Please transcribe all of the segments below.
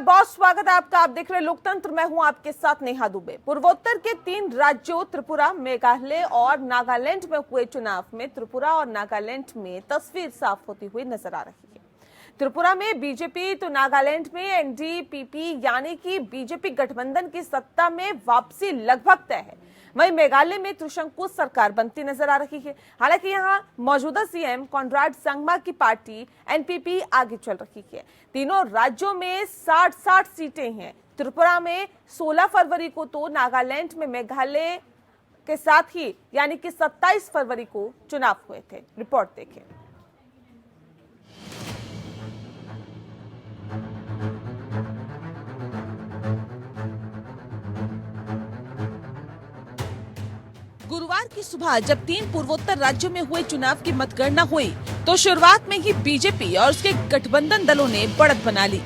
बहुत स्वागत है आपका। आप देख रहे हैं लोकतंत्र, मैं हूं आपके साथ नेहा दुबे। पूर्वोत्तर के 3 राज्यों त्रिपुरा, मेघालय और नागालैंड में हुए चुनाव में त्रिपुरा और नागालैंड में तस्वीर साफ होती हुई नजर आ रही है। त्रिपुरा में बीजेपी तो नागालैंड में एनडीपीपी यानी कि बीजेपी गठबंधन की सत्ता में वापसी लगभग तय है। वहीं मेघालय में त्रिशंकु सरकार बनती नजर आ रही है। हालांकि यहां मौजूदा सीएम कॉनराड संगमा की पार्टी एनपीपी आगे चल रही है। तीनों राज्यों में 60-60 सीटें हैं। त्रिपुरा में 16 फरवरी को तो नागालैंड में मेघालय के साथ ही यानी कि 27 फरवरी को चुनाव हुए थे। रिपोर्ट देखें। गुरुवार की सुबह जब 3 पूर्वोत्तर राज्यों में हुए चुनाव की मतगणना हुई तो शुरुआत में ही बीजेपी और उसके गठबंधन दलों ने बढ़त बना ली।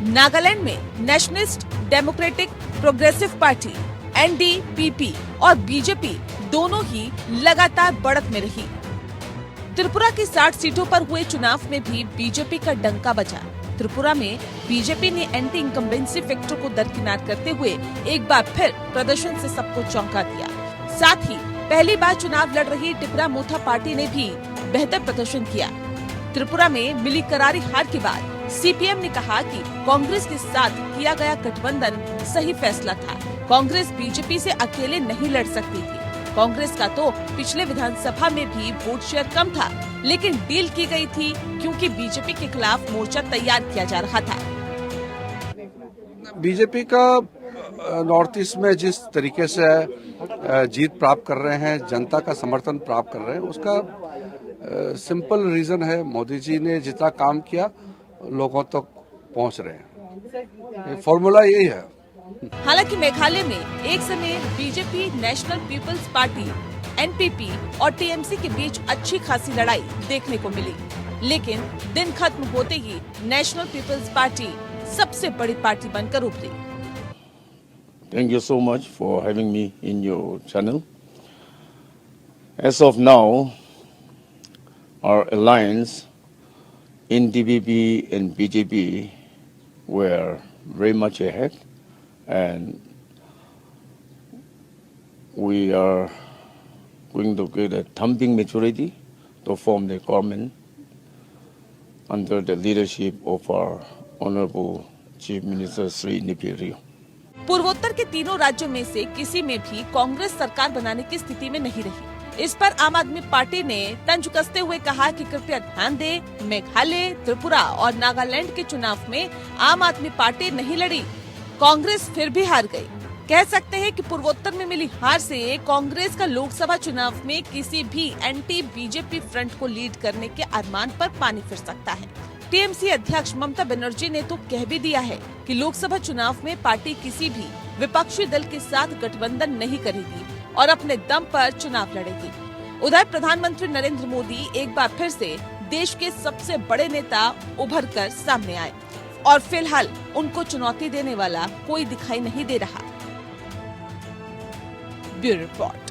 नागालैंड में nationalist democratic progressive party NDPP और बीजेपी दोनों ही लगातार बढ़त में रही। त्रिपुरा की 60 सीटों पर हुए चुनाव में भी बीजेपी का डंका बजा। त्रिपुरा में बीजेपी ने एंटी इनकम्बेंसी फैक्टर को दरकिनार करते हुए एक बार फिर प्रदर्शन से सबको चौंका दिया। साथ ही पहली बार चुनाव लड़ रही टिपरा मोथा पार्टी ने भी बेहतर प्रदर्शन किया। त्रिपुरा में मिली करारी हार के बाद सीपीएम ने कहा कि कांग्रेस के साथ किया गया गठबंधन सही फैसला था। कांग्रेस बीजेपी से अकेले नहीं लड़ सकती थी। कांग्रेस का तो पिछले विधानसभा में भी वोट शेयर कम था, लेकिन डील की गई थी क्योंकि बीजेपी के खिलाफ मोर्चा तैयार किया जा रहा था। बीजेपी का नॉर्थ ईस्ट में जिस तरीके से जीत प्राप्त कर रहे हैं, जनता का समर्थन प्राप्त कर रहे हैं, उसका सिंपल रीजन है मोदी जी ने जितना काम किया लोगों तक पहुंच रहे हैं। फॉर्मूला यही है। हालांकि मेघालय में एक समय BJP national people's party NPP और टीएमसी के बीच अच्छी खासी लड़ाई देखने को मिली, लेकिन दिन खत्म होते ही नेशनल पीपल्स पार्टी सबसे बड़ी पार्टी बनकर उभरी। Thank you so much for having me in your channel. As of now, our alliance in DPP and BJP were very much ahead, and we are going to get a thumping majority to form the government under the leadership of our Honorable Chief Minister Sri Nipi Rio. पूर्वोत्तर के तीनों राज्यों में से किसी में भी कांग्रेस सरकार बनाने की स्थिति में नहीं रही। इस पर आम आदमी पार्टी ने तंज कसते हुए कहा कि कृपया ध्यान दें, मेघालय, त्रिपुरा और नागालैंड के चुनाव में आम आदमी पार्टी नहीं लड़ी, कांग्रेस फिर भी हार गई। कह सकते हैं कि पूर्वोत्तर में मिली हार से कांग्रेस का लोकसभा चुनाव में किसी भी एंटी बीजेपी फ्रंट को लीड करने के अरमान पर पानी फिर सकता है। टीएमसी अध्यक्ष ममता बनर्जी ने तो कह भी दिया है कि लोकसभा चुनाव में पार्टी किसी भी विपक्षी दल के साथ गठबंधन नहीं करेगी और अपने दम पर चुनाव लड़ेगी। उधर प्रधानमंत्री नरेंद्र मोदी एक बार फिर से देश के सबसे बड़े नेता उभर कर सामने आए और फिलहाल उनको चुनौती देने वाला कोई दिखाई नहीं दे रहा। Bureau report.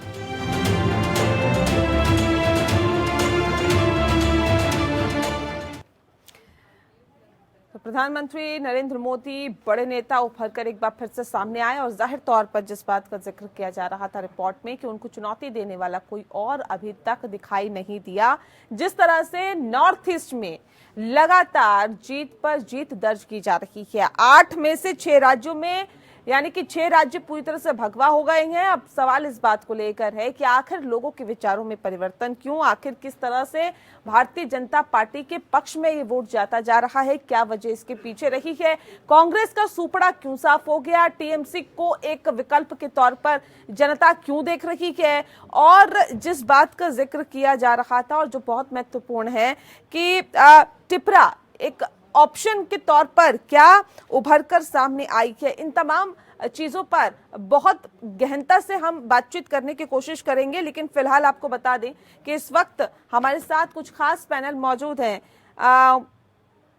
प्रधानमंत्री नरेंद्र मोदी बड़े नेता उभर कर एक बार फिर से सामने आए और जाहिर तौर पर जिस बात का जिक्र किया जा रहा था रिपोर्ट में कि उनको चुनौती देने वाला कोई और अभी तक दिखाई नहीं दिया। जिस तरह से नॉर्थ ईस्ट में लगातार जीत पर जीत दर्ज की जा रही है, 8 में से 6 राज्यों में यानी कि 6 राज्य पूरी तरह से भगवा हो गए हैं। अब सवाल इस बात को लेकर है कि आखिर लोगों के विचारों में परिवर्तन क्यों, आखिर किस तरह से भारतीय जनता पार्टी के पक्ष में ये वोट जाता जा रहा है, क्या वजह इसके पीछे रही है, कांग्रेस का सुपड़ा क्यों साफ हो गया, टीएमसी को एक विकल्प के तौर पर जनता क्यों देख रही है। और जिस बात का जिक्र किया जा रहा था और जो बहुत महत्वपूर्ण है कि टिपरा एक ऑप्शन के तौर पर क्या उभर कर सामने आई है, इन तमाम चीजों पर बहुत गहनता से हम बातचीत करने की कोशिश करेंगे। लेकिन फिलहाल आपको बता दें कि इस वक्त हमारे साथ कुछ खास पैनल मौजूद हैं।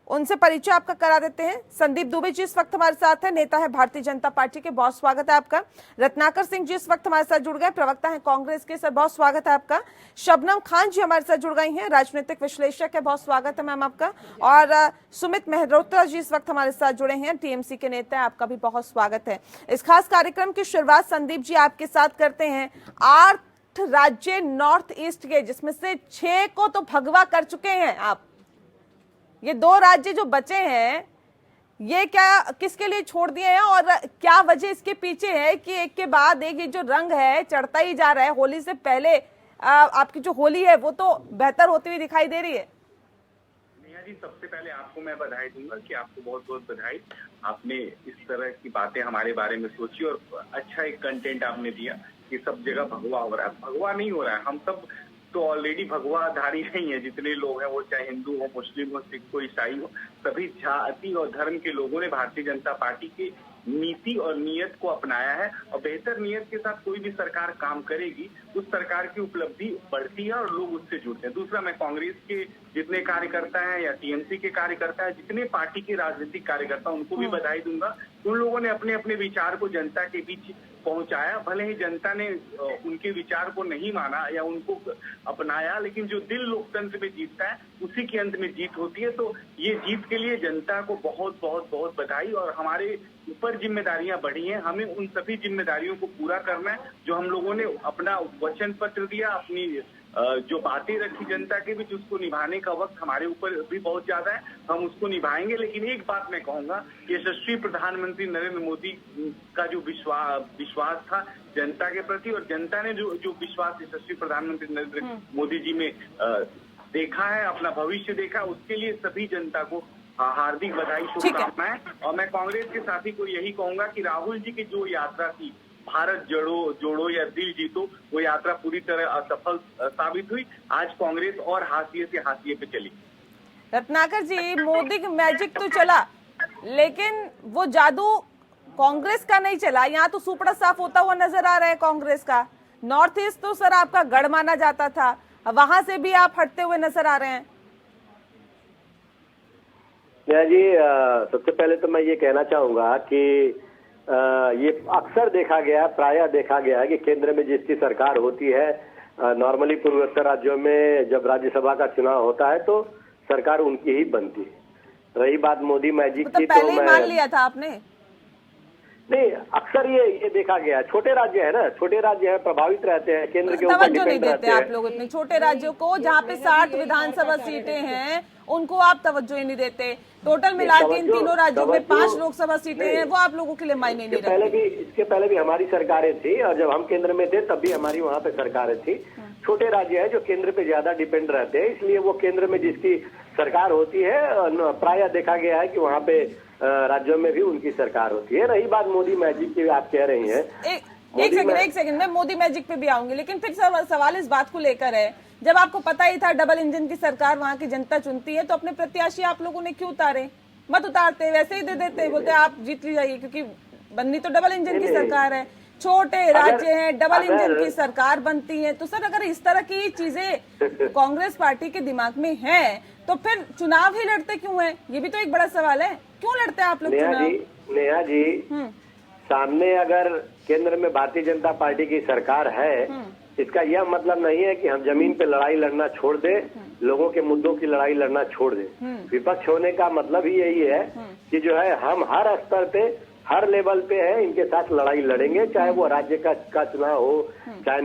उनसे परिचय आपका करा देते हैं। संदीप दुबे जी इस वक्त हमारे साथ है, नेता है भारतीय जनता पार्टी के, बहुत स्वागत है आपका। रत्नाकर सिंह जी इस वक्त हमारे साथ जुड़ गए, प्रवक्ता है कांग्रेस के, सर बहुत स्वागत है आपका। शबनम खान जी हमारे साथ जुड़ गई हैं, राजनीतिक विश्लेषक है, बहुत स्वागत है मैम आपका। और सुमित मेहरोत्रा जी इस वक्त हमारे साथ जुड़े हैं, टीएमसी के नेता है, आपका भी बहुत स्वागत है। इस खास कार्यक्रम की शुरुआत संदीप जी आपके साथ करते हैं। 8 राज्य नॉर्थ ईस्ट के, जिसमें से 6 को तो भगवा कर चुके हैं आप, ये 2 राज्य जो बचे हैं ये क्या किसके लिए छोड़ दिए हैं, और क्या वजह इसके पीछे है कि एक के बाद एक ये जो रंग है चढ़ता ही जा रहा है? होली से पहले आपकी जो होली है वो तो बेहतर होती हुई दिखाई दे रही है। नेहा जी, सबसे पहले आपको मैं बधाई दूंगा कि आपको बहुत बहुत बधाई। आपने इस तरह की बातें हमारे बारे में सोची और अच्छा एक कंटेंट आपने दिया कि सब जगह भगवा हो रहा है। भगवा नहीं हो रहा है, हम सब तो ऑलरेडी भगवाधारी नहीं है। जितने लोग हैं वो चाहे हिंदू हो, मुस्लिम हो, सिख हो, ईसाई हो, सभी जाति और धर्म के लोगों ने भारतीय जनता पार्टी की नीति और नीयत को अपनाया है। और बेहतर नीयत के साथ कोई भी सरकार काम करेगी, उस सरकार की उपलब्धि बढ़ती है और लोग उससे जुड़ते हैं। दूसरा, मैं कांग्रेस के जितने कार्यकर्ता हैं या टीएमसी के कार्यकर्ता हैं, जितने पार्टी के राजनीतिक कार्यकर्ता, उनको भी बधाई दूंगा। उन लोगों ने अपने अपने विचार को जनता के बीच पहुंचाया। भले ही जनता ने उनके विचार को नहीं माना या उनको अपनाया, लेकिन जो दिल लोकतंत्र में जीतता है उसी के अंत में जीत होती है। तो ये जीत के लिए जनता को बहुत बहुत बहुत बधाई। और हमारे ऊपर जिम्मेदारियां बढ़ी हैं, हमें उन सभी जिम्मेदारियों को पूरा करना है जो हम लोगों ने अपना वचन पत्र दिया, अपनी जो बातें रखी जनता के बीच, उसको निभाने का वक्त हमारे ऊपर भी बहुत ज्यादा है, हम उसको निभाएंगे। लेकिन एक बात मैं कहूंगा कि यशस्वी प्रधानमंत्री नरेंद्र मोदी का जो विश्वास था जनता के प्रति, और जनता ने जो विश्वास यशस्वी प्रधानमंत्री नरेंद्र मोदी जी में देखा है, अपना भविष्य देखा, उसके लिए सभी जनता को हार्दिक बधाई, शुभकामनाएं। और मैं कांग्रेस के साथी को यही कहूंगा कि राहुल जी की जो यात्रा थी, भारत जोड़ो या दिल जीतो, वो यात्रा पूरी तरह असफल साबित हुई। आज कांग्रेस और हाशिए से हाशिए पे चली। रत्नाकर जी, मोदी की मैजिक तो चला, लेकिन वो जादू कांग्रेस का नहीं चला। यहाँ तो सुपड़ा साफ होता हुआ नजर आ रहा है कांग्रेस का। नॉर्थ ईस्ट तो सर आपका गढ़ माना जाता था, वहां से भी आप हटते हुए नजर आ रहे हैं। नेहा जी, सबसे पहले तो मैं ये कहना चाहूंगा कि ये अक्सर देखा गया, प्रायः देखा गया है कि केंद्र में जिसकी सरकार होती है, नॉर्मली पूर्वोत्तर राज्यों में जब राज्यसभा का चुनाव होता है तो सरकार उनकी ही बनती है। रही बात मोदी मैजिक की, पहले ही मान लिया था आपने? नहीं, अक्सर ये देखा गया। छोटे राज्य है ना, छोटे राज्य है, प्रभावित रहते हैं, केंद्र के ऊपर तवज्जो नहीं डिपेंड देते रहते हैं। आप लोग इतने छोटे राज्यों को, जहाँ पे 60 विधानसभा सीटें हैं, उनको आप तवज्जो ही नहीं देते। टोटल मिला के इन तीनों राज्यों में 5 लोकसभा सीटें हैं, वो आप लोगों के लिए मायने नहीं रखती। इसके पहले भी हमारी सरकारें थी, और जब हम केंद्र में थे तब भी हमारी वहाँ पे सरकारें थी। छोटे राज्य है जो केंद्र पे ज्यादा डिपेंड रहते हैं, इसलिए वो केंद्र में जिसकी सरकार होती है, प्रायः देखा गया है कि वहाँ पे राज्यों में भी उनकी सरकार होती है। रही बात मोदी मैजिक की, आप कह रही हैं, एक सेकंड मैं मोदी मैजिक पे भी आऊंगी, लेकिन फिर सवाल इस बात को लेकर है, जब आपको पता ही था डबल इंजन की सरकार वहां की जनता चुनती है, तो अपने प्रत्याशी आप लोगों ने क्यों उतारे? मत उतारते, वैसे ही दे देते, बोलते आप जीत ली जाइए, क्योंकि बननी तो डबल इंजन की सरकार है। छोटे राज्य हैं, डबल इंजन की सरकार बनती है। तो सर, अगर इस तरह की चीजें कांग्रेस पार्टी के दिमाग में है, तो फिर चुनाव ही लड़ते क्यों है? ये भी तो एक बड़ा सवाल है, क्यों लड़ते हैं आप लोग चुनाव? नेहा जी, सामने अगर केंद्र में भारतीय जनता पार्टी की सरकार है, इसका यह मतलब नहीं है कि हम जमीन पे लड़ाई लड़ना छोड़ दें, लोगों के मुद्दों की लड़ाई लड़ना छोड़ दें। विपक्ष होने का मतलब ही यही है कि जो है हम हर स्तर पे, हर लेवल पे है, इनके साथ लड़ाई लड़ेंगे, चाहे वो राज्य का चुनाव हो, चाहे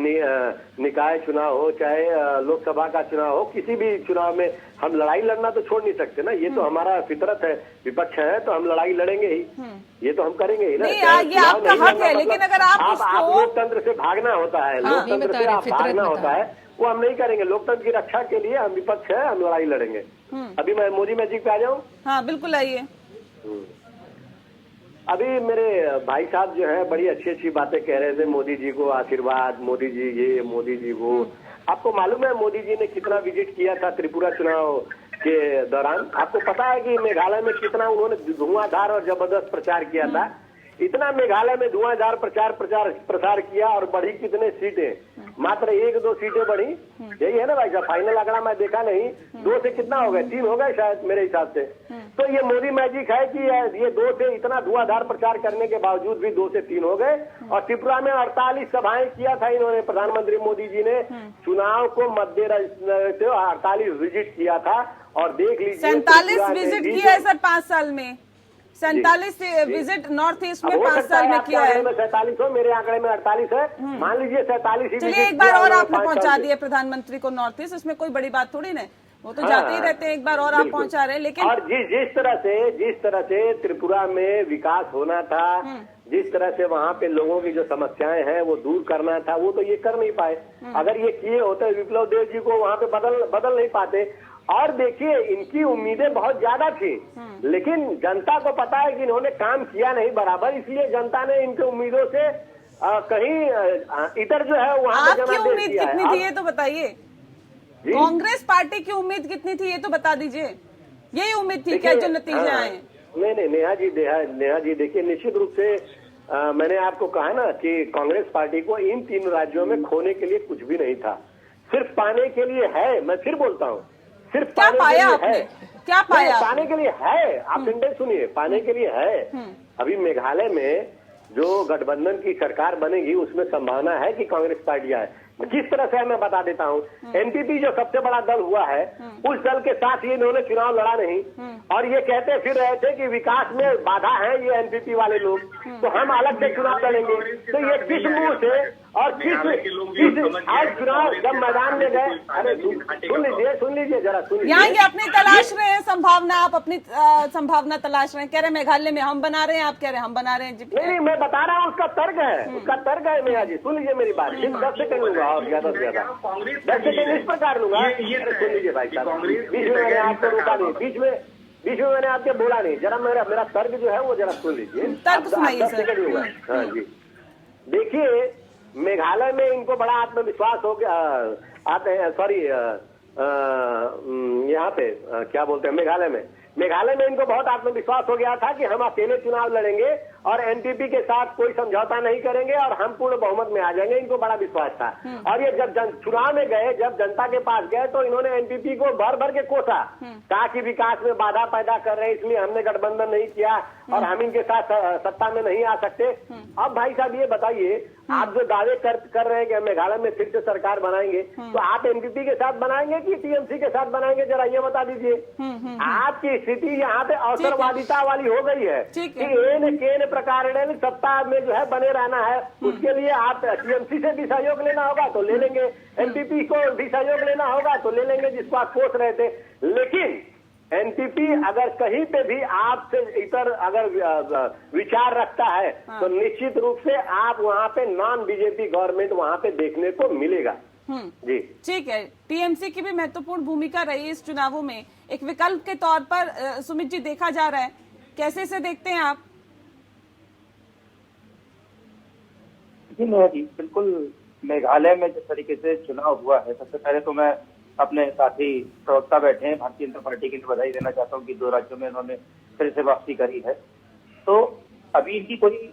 निकाय चुनाव हो, चाहे लोकसभा का चुनाव हो, किसी भी चुनाव में हम लड़ाई लड़ना तो छोड़ नहीं सकते ना। ये तो हमारा फितरत है, विपक्ष है तो हम लड़ाई लड़ेंगे ही, ये तो हम करेंगे ही ना। ये आपका हक है, लेकिन अगर आप लोकतंत्र से भागना होता है, लोकतंत्र से आप भागना होता है, वो हम नहीं करेंगे। लोकतंत्र की रक्षा के लिए हम विपक्ष है, हम लड़ाई लड़ेंगे। अभी मैं मोदी मैजिक पे आ जाऊँ? हाँ बिल्कुल, आइए। अभी मेरे भाई साहब जो है बड़ी अच्छी अच्छी बातें कह रहे थे, मोदी जी को आशीर्वाद, मोदी जी ये, मोदी जी वो। आपको मालूम है मोदी जी ने कितना विजिट किया था त्रिपुरा चुनाव के दौरान? आपको पता है कि मेघालय में कितना उन्होंने धुआंधार और जबरदस्त प्रचार किया था? इतना मेघालय में धुआंधार प्रसार किया और बढ़ी कितने सीटें, मात्र 1-2 सीटें बढ़ी, यही है ना भाई साहब। फाइनल आंकड़ा मैं देखा नहीं, 2 से कितना हो गए, 3 हो गए शायद मेरे हिसाब से। तो ये मोदी मैजिक है कि ये 2 से इतना धुआंधार प्रचार करने के बावजूद भी 2 से 3 हो गए। और त्रिपुरा में 48 सभाएं किया था इन्होंने, प्रधानमंत्री मोदी जी ने चुनाव को मद्देनजर 48 विजिट किया था। और देख लीजिए 47 विजिट किया है सर 5 साल में, 47 विजिट नॉर्थ ईस्ट में 5 साल में किया है। 47 हो, मेरे आंकड़े में 48 है, मान लीजिए 47 ही। चलिए एक बार और आपने पहुंचा दिए प्रधानमंत्री को नॉर्थ ईस्ट, उसमें कोई बड़ी बात थोड़ी ना, वो तो जाते ही रहते हैं, एक बार और आप पहुंचा रहे हैं। लेकिन और जिस तरह से त्रिपुरा में विकास होना था, जिस तरह से वहाँ पे लोगों की जो समस्याएं हैं वो दूर करना था, वो तो ये कर नहीं पाए। अगर ये किए होते विप्लव देव जी को वहाँ पे बदल नहीं पाते। और देखिए इनकी उम्मीदें बहुत ज्यादा थी, लेकिन जनता को पता है कि इन्होंने काम किया नहीं बराबर, इसलिए जनता ने इनकी उम्मीदों से कहीं इधर जो है वहाँ आपकी उम्मीद कितनी थी ये तो बताइए। कांग्रेस पार्टी की उम्मीद कितनी थी ये तो बता दीजिए। यही उम्मीद थी क्या जो नतीजे आए? नहीं नेहा जी देखिए, निश्चित रूप से मैंने आपको कहा ना कि कांग्रेस पार्टी को इन 3 राज्यों में खोने के लिए कुछ भी नहीं था, सिर्फ पाने के लिए है। मैं फिर बोलता हूँ, सिर्फ क्या पाया आपने? क्या पाया? पाने के लिए है, आप सेंटेंस सुनिए, पाने के लिए है। अभी मेघालय में जो गठबंधन की सरकार बनेगी उसमें संभावना है कि कांग्रेस पार्टी आए। किस तरह से मैं बता देता हूँ। एनपीपी जो सबसे बड़ा दल हुआ है, उस दल के साथ ही इन्होंने चुनाव लड़ा नहीं, और ये कहते फिर रहे थे कि विकास में बाधा है ये एनपीपी वाले लोग, तो हम अलग से चुनाव लड़ेंगे। तो ये किस मुंह से और किस आज चुनाव जब मैदान में गए, अरे सुन लीजिए जरा सुन लीजिए। यहाँ ये अपनी तलाश रहे हैं संभावना, आप अपनी संभावना तलाश रहे हैं। कह रहे मेघालय में हम बना रहे हैं, आप कह रहे हैं हम बना रहे हैं। नहीं मैं बता रहा हूँ, उसका तर्क है मेरा जी। सुन लीजिए मेरी बात, 10 सेकंड लूंगा और ज्यादा से ज्यादा 10 सेकंड इस प्रकार लूंगा। सुन लीजिए भाई साहब, बीच में मैंने आपको रोका नहीं, बीच में मैंने आपके बोला नहीं, जरा मेरा तर्क जो है वो जरा सुन लीजिए। तर्क सुनाइए सर। 10 सेकंड लूंगा। हाँ जी, देखिए मेघालय में इनको बड़ा आत्मविश्वास हो गया, आते हैं सॉरी यहाँ पे क्या बोलते हैं मेघालय में इनको बहुत आत्मविश्वास हो गया था कि हम अकेले चुनाव लड़ेंगे और एनपीपी के साथ कोई समझौता नहीं करेंगे और हम पूर्ण बहुमत में आ जाएंगे, इनको बड़ा विश्वास था। और ये जब चुनाव में गए, जब जनता के पास गए, तो इन्होंने एनपीपी को भर के कोसा, कहा कि विकास में बाधा पैदा कर रहे हैं, इसलिए हमने गठबंधन नहीं किया और हम इनके साथ सत्ता में नहीं आ सकते। अब भाई साहब ये बताइए, आप जो दावे कर रहे हैं कि मेघालय में फिर से सरकार बनाएंगे, तो आप एनपीपी के साथ बनाएंगे कि टीएमसी के साथ बनाएंगे, जरा ये बता दीजिए। आपकी स्थिति यहाँ पे अवसरवादिता वाली हो गई है कि केन प्रकार सत्ता में जो है बने रहना है। उसके लिए आप टीएमसी से भी सहयोग लेना होगा तो ले लेंगे, एनपीपी को भी सहयोग लेना होगा तो ले लेंगे, जिसको आप सोच रहे थे। लेकिन एनपीपी अगर कहीं पे भी आपसे इतर अगर विचार रखता है तो निश्चित रूप से आप वहाँ पे नॉन बीजेपी गवर्नमेंट वहाँ पे देखने को मिलेगा। जी ठीक है, टीएमसी की भी महत्वपूर्ण भूमिका रही इस चुनावों में, एक विकल्प के तौर पर सुमित जी देखा जा रहा है, कैसे से देखते हैं आप? जी बिल्कुल, मेघालय में जिस तरीके से चुनाव हुआ है, सबसे पहले तो मैं अपने साथी प्रवक्ता बैठे हैं भारतीय जनता पार्टी की बधाई देना चाहता हूं कि 2 राज्यों में उन्होंने फिर से वापसी करी है। तो अभी इनकी कोई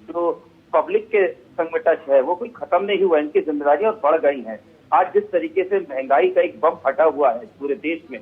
जो पब्लिक के संग में टच है वो कोई खत्म नहीं हुआ, इनकी जिम्मेदारियां बढ़ गई हैं। आज जिस तरीके से महंगाई का एक बम फटा हुआ है पूरे देश में,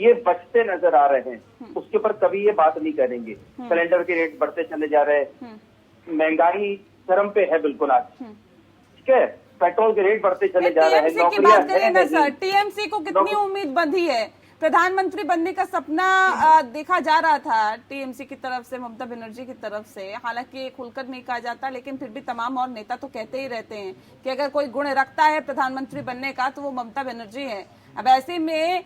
ये बचते नजर आ रहे हैं, उसके ऊपर कभी ये बात नहीं करेंगे। सिलेंडर के रेट बढ़ते चले जा रहे हैं, महंगाई चरम पे है बिल्कुल आज, ठीक है, पेट्रोल के रेट बढ़ते चले जा रहे हैं, नौकरियां हैं सर। टीएमसी को कितनी उम्मीद बंधी है? प्रधानमंत्री बनने का सपना देखा जा रहा था टीएमसी की तरफ से, ममता बनर्जी की तरफ से। हालांकि खुलकर नहीं कहा जाता, लेकिन फिर भी तमाम और नेता तो कहते ही रहते हैं कि अगर कोई गुण रखता है प्रधानमंत्री बनने का तो वो ममता बनर्जी है। अब ऐसे में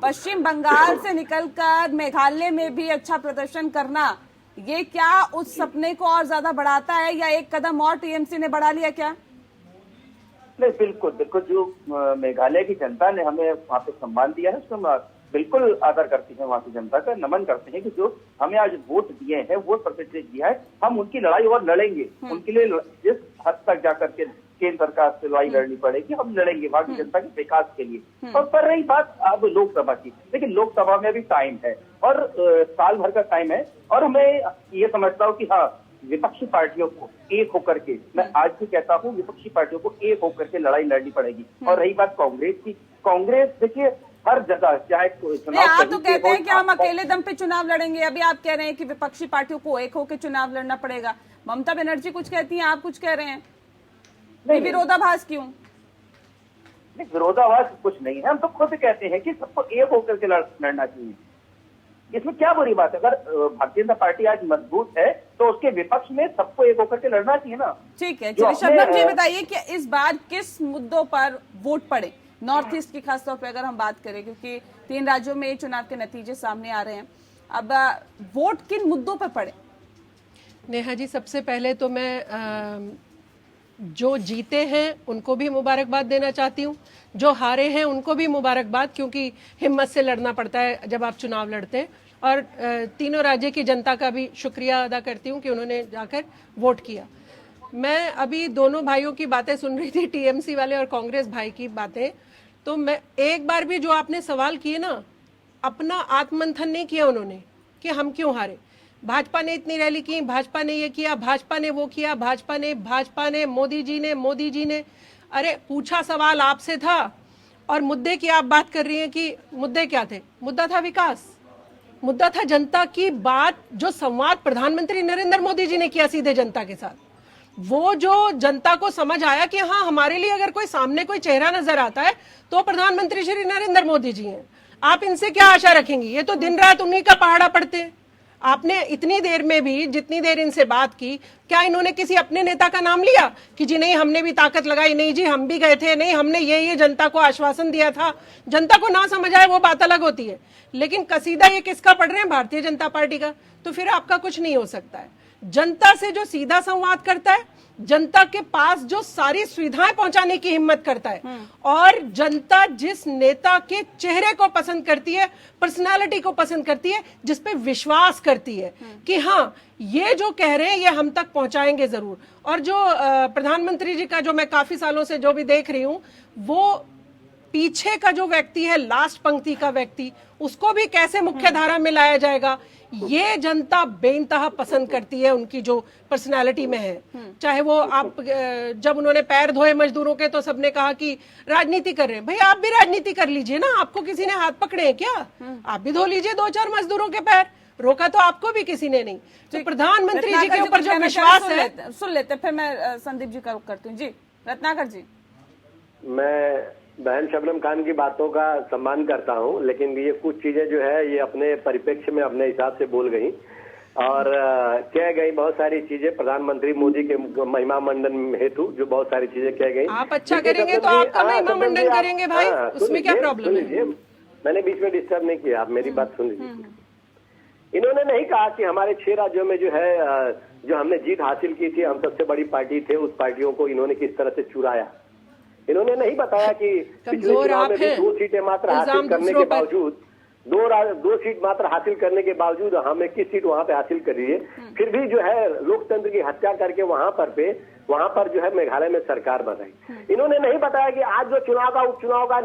पश्चिम बंगाल से निकलकर मेघालय में भी अच्छा प्रदर्शन करना, ये क्या उस सपने को और ज्यादा बढ़ाता है या एक कदम और टीएमसी ने बढ़ा लिया क्या? नहीं, बिल्कुल जो मेघालय की जनता ने हमें वहाँ पे सम्मान दिया है, उसका बिल्कुल आदर करते हैं, वहाँ की जनता का नमन करते हैं कि जो हमें आज वोट दिए हैं, वोट परसेंटेज दिया है, हम उनकी लड़ाई और लड़ेंगे। उनके लिए जिस हद तक जाकर के केंद्र सरकार से लड़ाई लड़नी पड़ेगी, हम लड़ेंगे भारतीय जनता के विकास के लिए। और पर रही बात अब लोकसभा की, लेकिन लोकसभा में अभी टाइम है और साल भर का टाइम है, और मैं ये समझता हूँ कि हाँ, विपक्षी पार्टियों को एक होकर के, मैं आज भी कहता हूँ विपक्षी पार्टियों को एक होकर के लड़ाई लड़नी पड़ेगी। और रही बात कांग्रेस की, कांग्रेस देखिए हर जगह चाहे चुनाव, आप तो कहते हैं कि हम अकेले दम पे चुनाव लड़ेंगे, अभी आप कह रहे हैं कि विपक्षी पार्टियों को एक होकर चुनाव लड़ना पड़ेगा। ममता बनर्जी कुछ कहती हैं, आप कुछ कह रहे हैं, ये विरोधाभास क्यों? विरोधाभास कुछ नहीं है, हम तो खुद कहते हैं कि सबको एक होकर के लड़ना चाहिए। इसमें क्या बुरी बात है? अगर भारतीय जनता पार्टी आज मजबूत है तो उसके विपक्ष में सबको एक होकर के लड़ना चाहिए ना। ठीक है, चलिए शबनम जी बताइए कि इस बार किस मुद्दों पर वोट पड़े, नॉर्थ ईस्ट की खासतौर पर अगर हम बात करें, क्योंकि 3 राज्यों में चुनाव के नतीजे सामने आ रहे हैं, अब वोट किन मुद्दों पर पड़े? नेहा जी, सबसे पहले तो मैं जो जीते हैं उनको भी मुबारकबाद देना चाहती हूँ, जो हारे हैं उनको भी मुबारकबाद, क्योंकि हिम्मत से लड़ना पड़ता है जब आप चुनाव लड़ते हैं। और तीनों राज्य की जनता का भी शुक्रिया अदा करती हूँ कि उन्होंने जाकर वोट किया। मैं अभी दोनों भाइयों की बातें सुन रही थी, टीएमसी वाले और कांग्रेस भाई की बातें, तो मैं एक बार भी जो आपने सवाल किए ना, अपना आत्ममंथन नहीं किया उन्होंने कि हम क्यों हारे। भाजपा ने इतनी रैली की, भाजपा ने ये किया, भाजपा ने वो किया, भाजपा ने मोदी जी ने अरे पूछा सवाल आपसे था, और मुद्दे की आप बात कर रही हैं कि मुद्दे क्या थे? मुद्दा था विकास, मुद्दा था जनता की बात, जो संवाद प्रधानमंत्री नरेंद्र मोदी जी ने किया सीधे जनता के साथ, वो जो जनता को समझ आया कि हाँ, हमारे लिए अगर कोई सामने कोई चेहरा नजर आता है तो प्रधानमंत्री श्री नरेंद्र मोदी जी हैं। आप इनसे क्या आशा रखेंगी? ये तो दिन रात उन्हीं का पहाड़ा पढ़ते हैं। आपने इतनी देर में भी जितनी देर इनसे बात की, क्या इन्होंने किसी अपने नेता का नाम लिया कि जी नहीं हमने भी ताकत लगाई, नहीं जी हम भी गए थे, नहीं हमने ये जनता को आश्वासन दिया था? जनता को ना समझ आए वो बात अलग होती है, लेकिन कसीदा ये किसका पढ़ रहे हैं? भारतीय जनता पार्टी का। तो फिर आपका कुछ नहीं हो सकता है। जनता से जो सीधा संवाद करता है, जनता के पास जो सारी सुविधाएं पहुंचाने की हिम्मत करता है, और जनता जिस नेता के चेहरे को पसंद करती है, पर्सनालिटी को पसंद करती है, जिस पे विश्वास करती है कि हाँ ये जो कह रहे हैं ये हम तक पहुंचाएंगे जरूर। और जो प्रधानमंत्री जी का जो मैं काफी सालों से जो भी देख रही हूं, वो पीछे का जो व्यक्ति है, लास्ट पंक्ति का व्यक्ति, उसको भी कैसे मुख्य धारा में लाया जाएगा, ये जनता बेइंतहा पसंद करती है उनकी जो पर्सनालिटी में है। चाहे वो आप जब उन्होंने पैर धोए मजदूरों के तो सबने कहा कि राजनीति कर रहे हैं। भाई आप भी राजनीति कर लीजिए ना, आपको किसी ने हाथ पकड़े हैं क्या? आप भी धो लीजिए 2-4 मजदूरों के पैर, रोका तो आपको भी किसी ने नहीं। तो प्रधानमंत्री जी के ऊपर जो विश्वास है, सुन लेते, फिर मैं संदीप जी का रुख करती हूँ। जी रत्नाकर जी। मैं बहन शबनम खान की बातों का सम्मान करता हूं, लेकिन ये कुछ चीजें जो है ये अपने परिप्रेक्ष्य में अपने हिसाब से बोल गई और कह गई बहुत सारी चीजें प्रधानमंत्री मोदी के महिमा मंडन हेतु, जो बहुत सारी चीजें कह गई। आप अच्छा करेंगे तो आपका महिमा मंडन करेंगे भाई, उसमें क्या प्रॉब्लम है? मैंने बीच में डिस्टर्ब नहीं किया, आप मेरी बात सुन लीजिए। इन्होंने नहीं कहा कि हमारे 6 राज्यों में जो है जो हमने जीत हासिल की थी, हम सबसे बड़ी पार्टी थे, उस पार्टियों को इन्होंने किस तरह से चुराया। इन्होंने नहीं बताया कि पिछले चुनाव में भी 2 सीटें मात्र हासिल करने के बावजूद, 2 सीट मात्र हासिल करने के बावजूद हमें किस सीट वहां पे हासिल कर रही है, फिर भी जो है लोकतंत्र की हत्या करके वहां पर जो है मेघालय में सरकार बनाई। इन्होंने नहीं बताया कि आज जो उपचुनाव का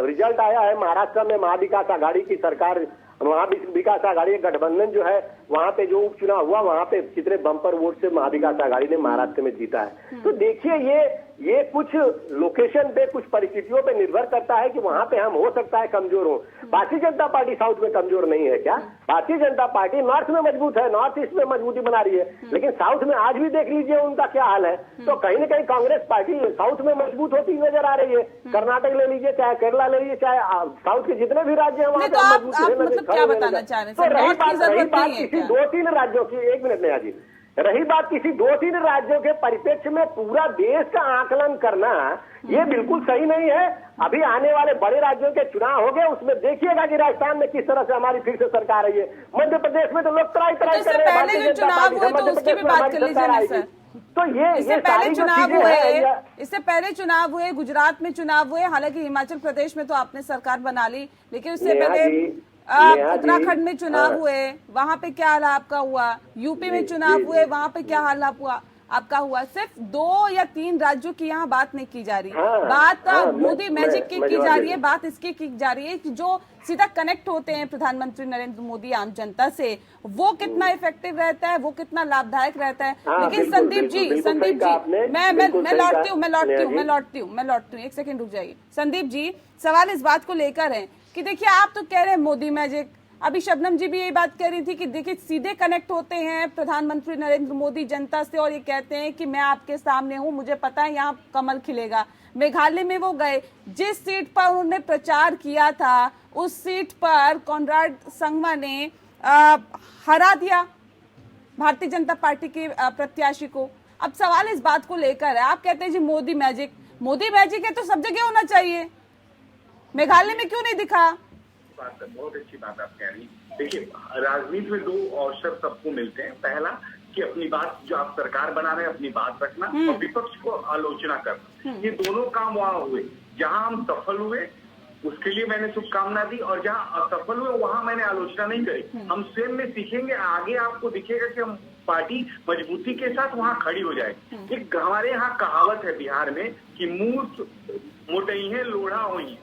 रिजल्ट आया है महाराष्ट्र में, महाविकास आघाड़ी की सरकार, महाविकास आघाड़ी गठबंधन जो है, वहां पे जो उपचुनाव हुआ वहां पे कितने बम्पर वोट से महाविकास आघाड़ी ने महाराष्ट्र में जीता है। तो देखिए ये कुछ लोकेशन पे, कुछ परिस्थितियों पे निर्भर करता है कि वहां पे हम हो सकता है कमजोर हो। भारतीय जनता पार्टी साउथ में कमजोर नहीं है क्या? भारतीय जनता पार्टी नॉर्थ में मजबूत है, नॉर्थ ईस्ट में मजबूती बना रही है, लेकिन साउथ में आज भी देख लीजिए उनका क्या हाल है। तो कहीं न कहीं कांग्रेस पार्टी साउथ में मजबूत होती नजर आ रही है। कर्नाटक ले लीजिए, चाहे केरला ले लीजिए, चाहे साउथ के जितने भी राज्य हैं वहां पे मजबूत क्या बताना चाह रहे हैं? तो रही बात किसी 2-3 राज्यों की, 1 मिनट नेहा जी, रही बात किसी 2-3 राज्यों के परिप्रेक्ष्य में पूरा देश का आकलन करना, ये बिल्कुल सही नहीं है। अभी आने वाले बड़े राज्यों के चुनाव हो गए, उसमें देखिएगा कि राजस्थान में किस तरह से हमारी फिर से सरकार आई है। मध्य प्रदेश में तो लोग तराई कर रहे हैं, इससे पहले चुनाव हुए तो उसकी भी बात कर लीजिए ना सर। तो इससे पहले चुनाव हुए, गुजरात में चुनाव हुए, हालांकि हिमाचल प्रदेश में तो आपने सरकार बना ली, लेकिन उससे पहले उत्तराखंड में चुनाव हुए, वहां पे क्या हाल आपका हुआ? यूपी में चुनाव हुए, वहां पे क्या हाल हुआ? आपका हुआ, सिर्फ 2 या 3 राज्यों की यहाँ बात नहीं की जा रही, बात मोदी मैं मैजिक की जा जवाब रही है, बात इसकी की जा रही है कि जो सीधा कनेक्ट होते हैं प्रधानमंत्री नरेंद्र मोदी आम जनता से, वो कितना इफेक्टिव रहता है, वो कितना लाभदायक रहता है। लेकिन संदीप जी मैं लौटती हूँ, एक सेकंड रुक जाइए। संदीप जी, सवाल इस बात को लेकर है कि देखिए आप तो कह रहे हैं मोदी मैजिक, अभी शबनम जी भी यही बात कह रही थी कि देखिए सीधे कनेक्ट होते हैं प्रधानमंत्री नरेंद्र मोदी जनता से और ये कहते हैं कि मैं आपके सामने हूं, मुझे पता है यहाँ कमल खिलेगा। मेघालय में वो गए, जिस सीट पर उन्होंने प्रचार किया था उस सीट पर कॉनराड संगमा ने हरा दिया भारतीय जनता पार्टी के प्रत्याशी को। अब सवाल इस बात को लेकर है, आप कहते हैं जी मोदी मैजिक है तो सब जगह होना चाहिए, मेघालय में क्यों नहीं दिखा? बहुत अच्छी बात आप कह रही। देखिए, राजनीति में 2 अवसर सबको मिलते हैं। पहला कि अपनी बात, जो आप सरकार बना रहे हैं, अपनी बात रखना और विपक्ष को आलोचना करना। ये दोनों काम वहाँ हुए। जहाँ हम सफल हुए उसके लिए मैंने शुभकामना दी, और जहाँ असफल हुए वहाँ मैंने आलोचना नहीं करी। हम स्वयं में सीखेंगे, आगे आपको दिखेगा कि हम पार्टी मजबूती के साथ वहाँ खड़ी हो जाए। एक हमारे यहाँ कहावत है बिहार में कि मूर्ख मोटई है लोढ़ा हुई।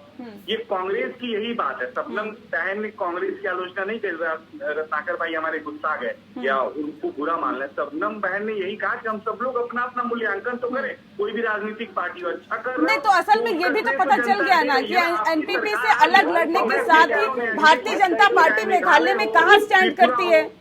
ये कांग्रेस की यही बात है। शबनम बहन ने कांग्रेस की आलोचना नहीं कर, रत्नाकर भाई हमारे गुस्सा गए या उनको बुरा मान लें। शबनम बहन ने यही कहा कि हम सब लोग अपना अपना मूल्यांकन तो करें, कोई भी राजनीतिक पार्टी अच्छा कर नहीं, तो असल में ये भी तो पता चल गया ना कि एनपीपी से अलग लड़ने के साथ ही भारतीय जनता पार्टी मेघालय में कहाँ स्टैंड करती है,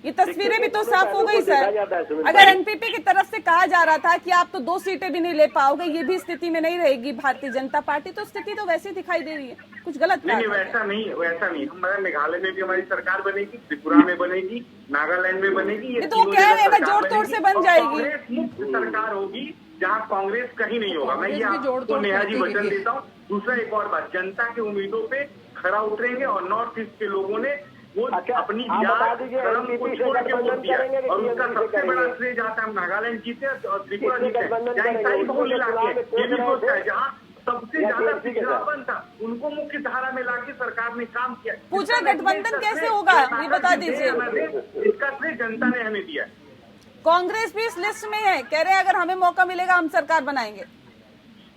ये तस्वीरें भी तो साफ हो गई सर। अगर एनपीपी की तरफ से कहा जा रहा था कि आप तो 2 सीटें भी नहीं ले पाओगे, ये भी स्थिति में नहीं रहेगी भारतीय जनता पार्टी, तो स्थिति तो वैसे दिखाई दे रही है, कुछ गलत नहीं, वैसा नहीं। हमारे मेघालय में भी हमारी सरकार बनेगी, त्रिपुरा में बनेगी, नागालैंड में बनेगी। ये तो वो कह रहे हैं ना, जोड़ तोड़ से बन जाएगी, मुक्त सरकार होगी जहाँ कांग्रेस कहीं नहीं होगा। मैं ये आपको नेहा जी वचन देता हूँ। दूसरा एक और बात, जनता की उम्मीदों पे खरा उतरेंगे और नॉर्थ ईस्ट के लोगों ने वो अपनी जात धर्म को छोड़ के वोट दिया, और उसका सबसे बड़ा श्रेय जाता है हम नागालैंड जीते और त्रिपुरा जीते, जहाँ ईसाई बहुल इलाके ये भी सोचता है, जहाँ सबसे ज्यादा पिछड़ापन था उनको मुख्य धारा में लाके सरकार ने काम किया। पूछा गठबंधन कैसे होगा ये बता दीजिए। इसका श्रेय जनता ने हमें दिया। कांग्रेस भी इस लिस्ट में है, कह रहे हैं अगर हमें मौका मिलेगा हम सरकार बनाएंगे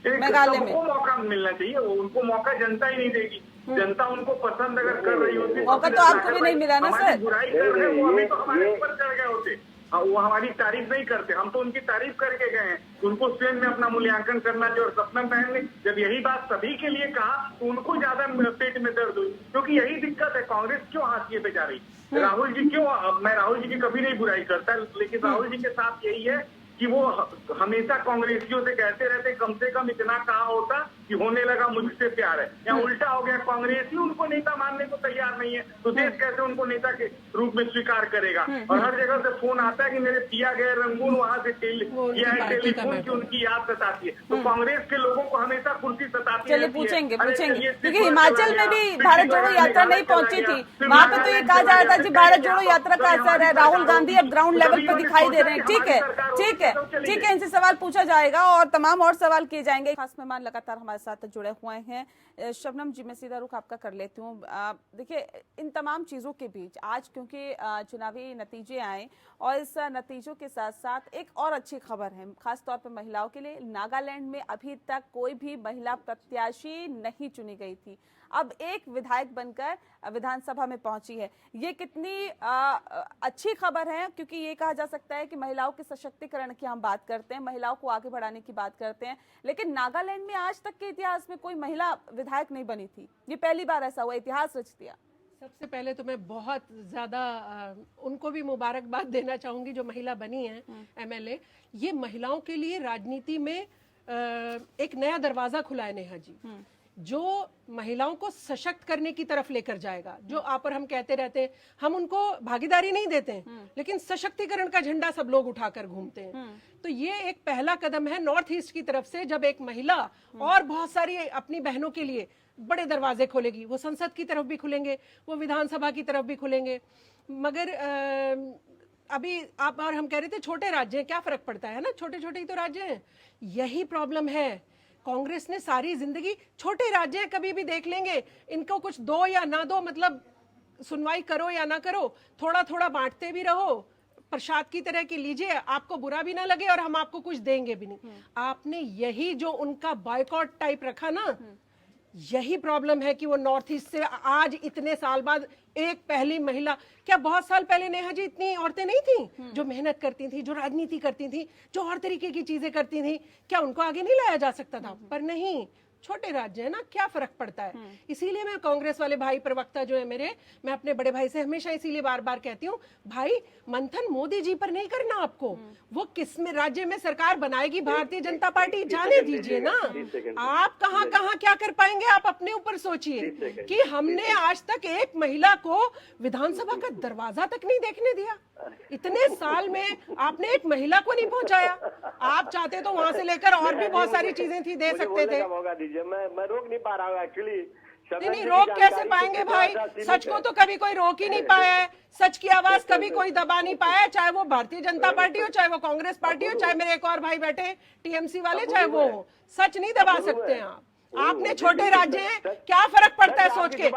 मेघालय में। मौका मिलना चाहिए, उनको मौका जनता ही नहीं देगी। जनता उनको पसंद अगर कर रही होती, मौका तो आपको भी नहीं मिला ना सर। बुराई कर रहे हैं वो हमें तो हमारे ऊपर चढ़ गए होते, वो हमारी तारीफ नहीं करते, हम तो उनकी तारीफ करके गए हैं। उनको स्वयं में अपना मूल्यांकन करना चाहिए। और शबनम बहन ने जब यही बात सभी के लिए कहा तो उनको ज्यादा पेट में दर्द हुई, क्योंकि यही दिक्कत है, कांग्रेस क्यों हाशिए पे जा रही। राहुल जी क्यों, मैं राहुल जी की कभी नहीं बुराई करता, लेकिन राहुल जी के साथ यही है कि वो हमेशा कांग्रेसियों से कहते रहते कम से कम इतना कहा होता कि होने लगा मुझसे प्यार है। यहाँ उल्टा हो गया, कांग्रेसी उनको नेता मानने को तैयार नहीं है, तो देश कैसे उनको नेता के रूप में स्वीकार करेगा। और हर जगह से फोन आता है कि मेरे पिया गए रंगून वहां से टेलीफोन की उनकी याद सताती है। तो कांग्रेस के लोगों को हमेशा कुर्सी सताती है। चलिए पूछेंगे क्योंकि हिमाचल में भी भारत जोड़ो यात्रा नहीं पहुंची थी, वहाँ पे तो ये कहा जा रहा था जी भारत जोड़ो यात्रा का असर है, राहुल गांधी अब ग्राउंड लेवल पर दिखाई दे रहे हैं। ठीक है, इनसे सवाल पूछा जाएगा और तमाम और सवाल किए जाएंगे। खास मेहमान लगातार हमारे साथ जुड़े हुए हैं। शबनम जी, मैं सीधा रुख आपका कर लेती हूँ। देखिए, इन तमाम चीज़ों के बीच आज क्योंकि चुनावी नतीजे आए और इस नतीजों के साथ साथ एक और अच्छी खबर है, खासतौर पर महिलाओं के लिए। नागालैंड में अभी तक कोई भी महिला प्रत्याशी नहीं चुनी गई थी, अब एक विधायक बनकर विधानसभा में पहुंची है। ये कितनी अच्छी खबर है, क्योंकि ये कहा जा सकता है कि महिलाओं के सशक्तिकरण की हम बात करते हैं, महिलाओं को आगे बढ़ाने की बात करते हैं, लेकिन नागालैंड में आज तक के इतिहास में कोई महिला विधायक नहीं बनी थी। ये पहली बार ऐसा हुआ, इतिहास रच दिया। सबसे पहले तो मैं बहुत ज़्यादा उनको भी मुबारकबाद देना चाहूँगी जो महिला बनी हैं एमएलए। ये महिलाओं के लिए राजनीति में एक नया दरवाज़ा खुला है नेहा जी, जो महिलाओं को सशक्त करने की तरफ लेकर जाएगा। जो आप और हम कहते रहते हैं, हम उनको भागीदारी नहीं देते हैं, लेकिन सशक्तिकरण का झंडा सब लोग उठाकर घूमते हैं। तो ये एक पहला कदम है नॉर्थ ईस्ट की तरफ से, जब एक महिला और बहुत सारी अपनी बहनों के लिए बड़े दरवाजे खोलेगी। वो संसद की तरफ भी खुलेंगे, वो विधानसभा की तरफ भी खुलेंगे। मगर अभी आप और हम कह रहे थे छोटे राज्य हैं, क्या फर्क पड़ता है ना, छोटे छोटे ही तो राज्य हैं। यही प्रॉब्लम है, कांग्रेस ने सारी जिंदगी छोटे राज्य हैं, कभी भी देख लेंगे, इनको कुछ दो या ना दो, मतलब सुनवाई करो या ना करो, थोड़ा थोड़ा बांटते भी रहो, प्रसाद की तरह की लीजिए, आपको बुरा भी ना लगे और हम आपको कुछ देंगे भी नहीं। आपने यही जो उनका बॉयकॉट टाइप रखा ना, यही प्रॉब्लम है कि वो नॉर्थ ईस्ट से आज इतने साल बाद एक पहली महिला, क्या बहुत साल पहले नेहा जी इतनी औरतें नहीं थी जो मेहनत करती थी, जो राजनीति करती थी, जो हर तरीके की चीजें करती थी? क्या उनको आगे नहीं लाया जा सकता था? पर नहीं, छोटे राज्य है ना, क्या फर्क पड़ता है। इसीलिए मैं कांग्रेस वाले भाई प्रवक्ता जो है मेरे, मैं अपने बड़े भाई से हमेशा इसीलिए बार बार कहती हूँ, भाई मंथन मोदी जी पर नहीं करना आपको, वो किस में राज्य में सरकार बनाएगी भारतीय जनता पार्टी, जाने दीजिए ना। आप कहाँ कहाँ क्या कर पाएंगे, आप अपने ऊपर सोचिए कि हमने आज तक एक महिला को विधानसभा का दरवाजा तक नहीं देखने दिया। इतने साल में आपने एक महिला को नहीं पहुंचाया। आप चाहते तो वहां से लेकर और भी बहुत सारी चीजें थी, दे सकते थे। मौका दीजिए, मैं रोक नहीं पा रहा हूँ एक्चुअली। नहीं, रोक कैसे पाएंगे भाई? सच को तो कभी कोई रोक ही नहीं पाया है। सच की आवाज कभी कोई दबा नहीं पाया है, चाहे वो भारतीय जनता पार्टी हो, चाहे वो कांग्रेस पार्टी हो, चाहे मेरे एक और भाई बैठे टीएमसी वाले, चाहे वो हो। सच नहीं दबा सकते हैं आप। आपने छोटे राज्य हैं, क्या फर्क पड़ता है सोच के?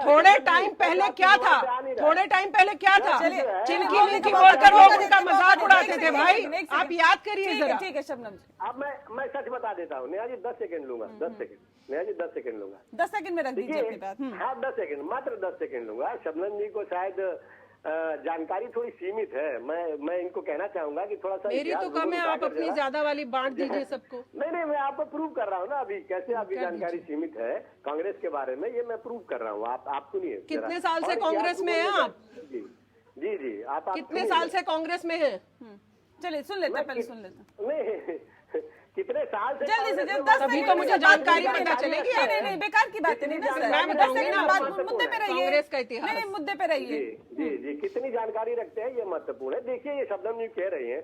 थोड़े टाइम पहले क्या था, थोड़े टाइम पहले क्या था? चिंकी मिंकी बोलकर लोग उनका मजाक उड़ाते थे भाई, आप याद करिए जरा। ठीक है शबनम जी, अब मैं सच बता देता हूँ। नेहा जी 10 सेकंड लूंगा, 10 सेकंड। नेहा जी 10 सेकंड लूंगा, 10 सेकंड में रख दीजिए अपनी बात। हाँ 10 सेकंड, मात्र 10 सेकंड लूंगा। शबनम जी को शायद जानकारी थोड़ी सीमित है। मैं इनको कहना चाहूंगा कि थोड़ा सा मेरी तो कम है, आप अपनी ज्यादा वाली बांट दीजिए सबको। नहीं, मैं आपको प्रूव कर रहा हूँ ना अभी कैसे आपकी जानकारी सीमित है कांग्रेस के बारे में, ये मैं प्रूव कर रहा हूँ। आप सुनिए। कितने साल से कांग्रेस में है आप? जी आप कितने साल से कांग्रेस में है? चलिए सुन लेते हैं, पहले सुन लेते हैं। नहीं कितने साल से जल्दी से जल्दी, तभी तो मुझे जानकारी पता चलेगी। नहीं, बेकार की बातें नहीं ना सर, मैं बताऊंगी ना, मुद्दे पे रहिए, कांग्रेस का इतिहास। नहीं मुद्दे पे रहिए। जी कितनी जानकारी रखते हैं ये महत्वपूर्ण है। देखिए ये शबनम जी कह रही हैं,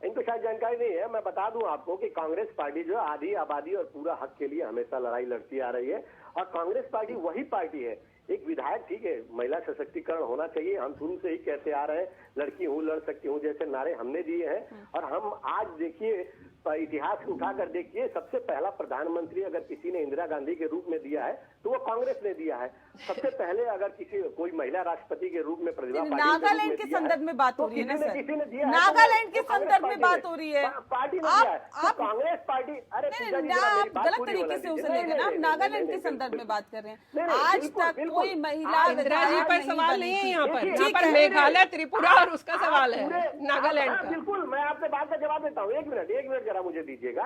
इनको शायद जानकारी नहीं है। मैं बता दूं आपको कि कांग्रेस पार्टी जो आधी आबादी और पूरा हक के लिए हमेशा लड़ाई लड़ती आ रही है। और कांग्रेस पार्टी वही पार्टी है, एक विधायक, ठीक है, महिला सशक्तिकरण होना चाहिए, हम शुरू से ही कहते आ रहे हैं, लड़की हूँ लड़ सकती हूँ जैसे नारे हमने दिए हैं। और हम आज देखिए इतिहास को उठाकर देखिए, सबसे पहला प्रधानमंत्री अगर किसी ने इंदिरा गांधी के रूप में दिया है तो वो कांग्रेस ने दिया है। सबसे पहले अगर कोई महिला राष्ट्रपति के रूप में प्रतिभा पाटिल नागालैंड के संदर्भ में बात हो रही है ना सर, किसी ने दिया है, नागालैंड के संदर्भ में बात हो रही है, पार्टी ने दिया है, कांग्रेस पार्टी। अरे आप गलत तरीके से उसे लेंगे ना, आप नागालैंड के संदर्भ में बात कर रहे हैं। आज तक कोई महिला इंदिरा जी पर सवाल नहीं है यहाँ पर मेघालय, त्रिपुरा और उसका सवाल है, नागालैंड का। बिल्कुल, मैं आपसे बात का जवाब देता हूँ। एक मिनट जरा मुझे दीजिएगा।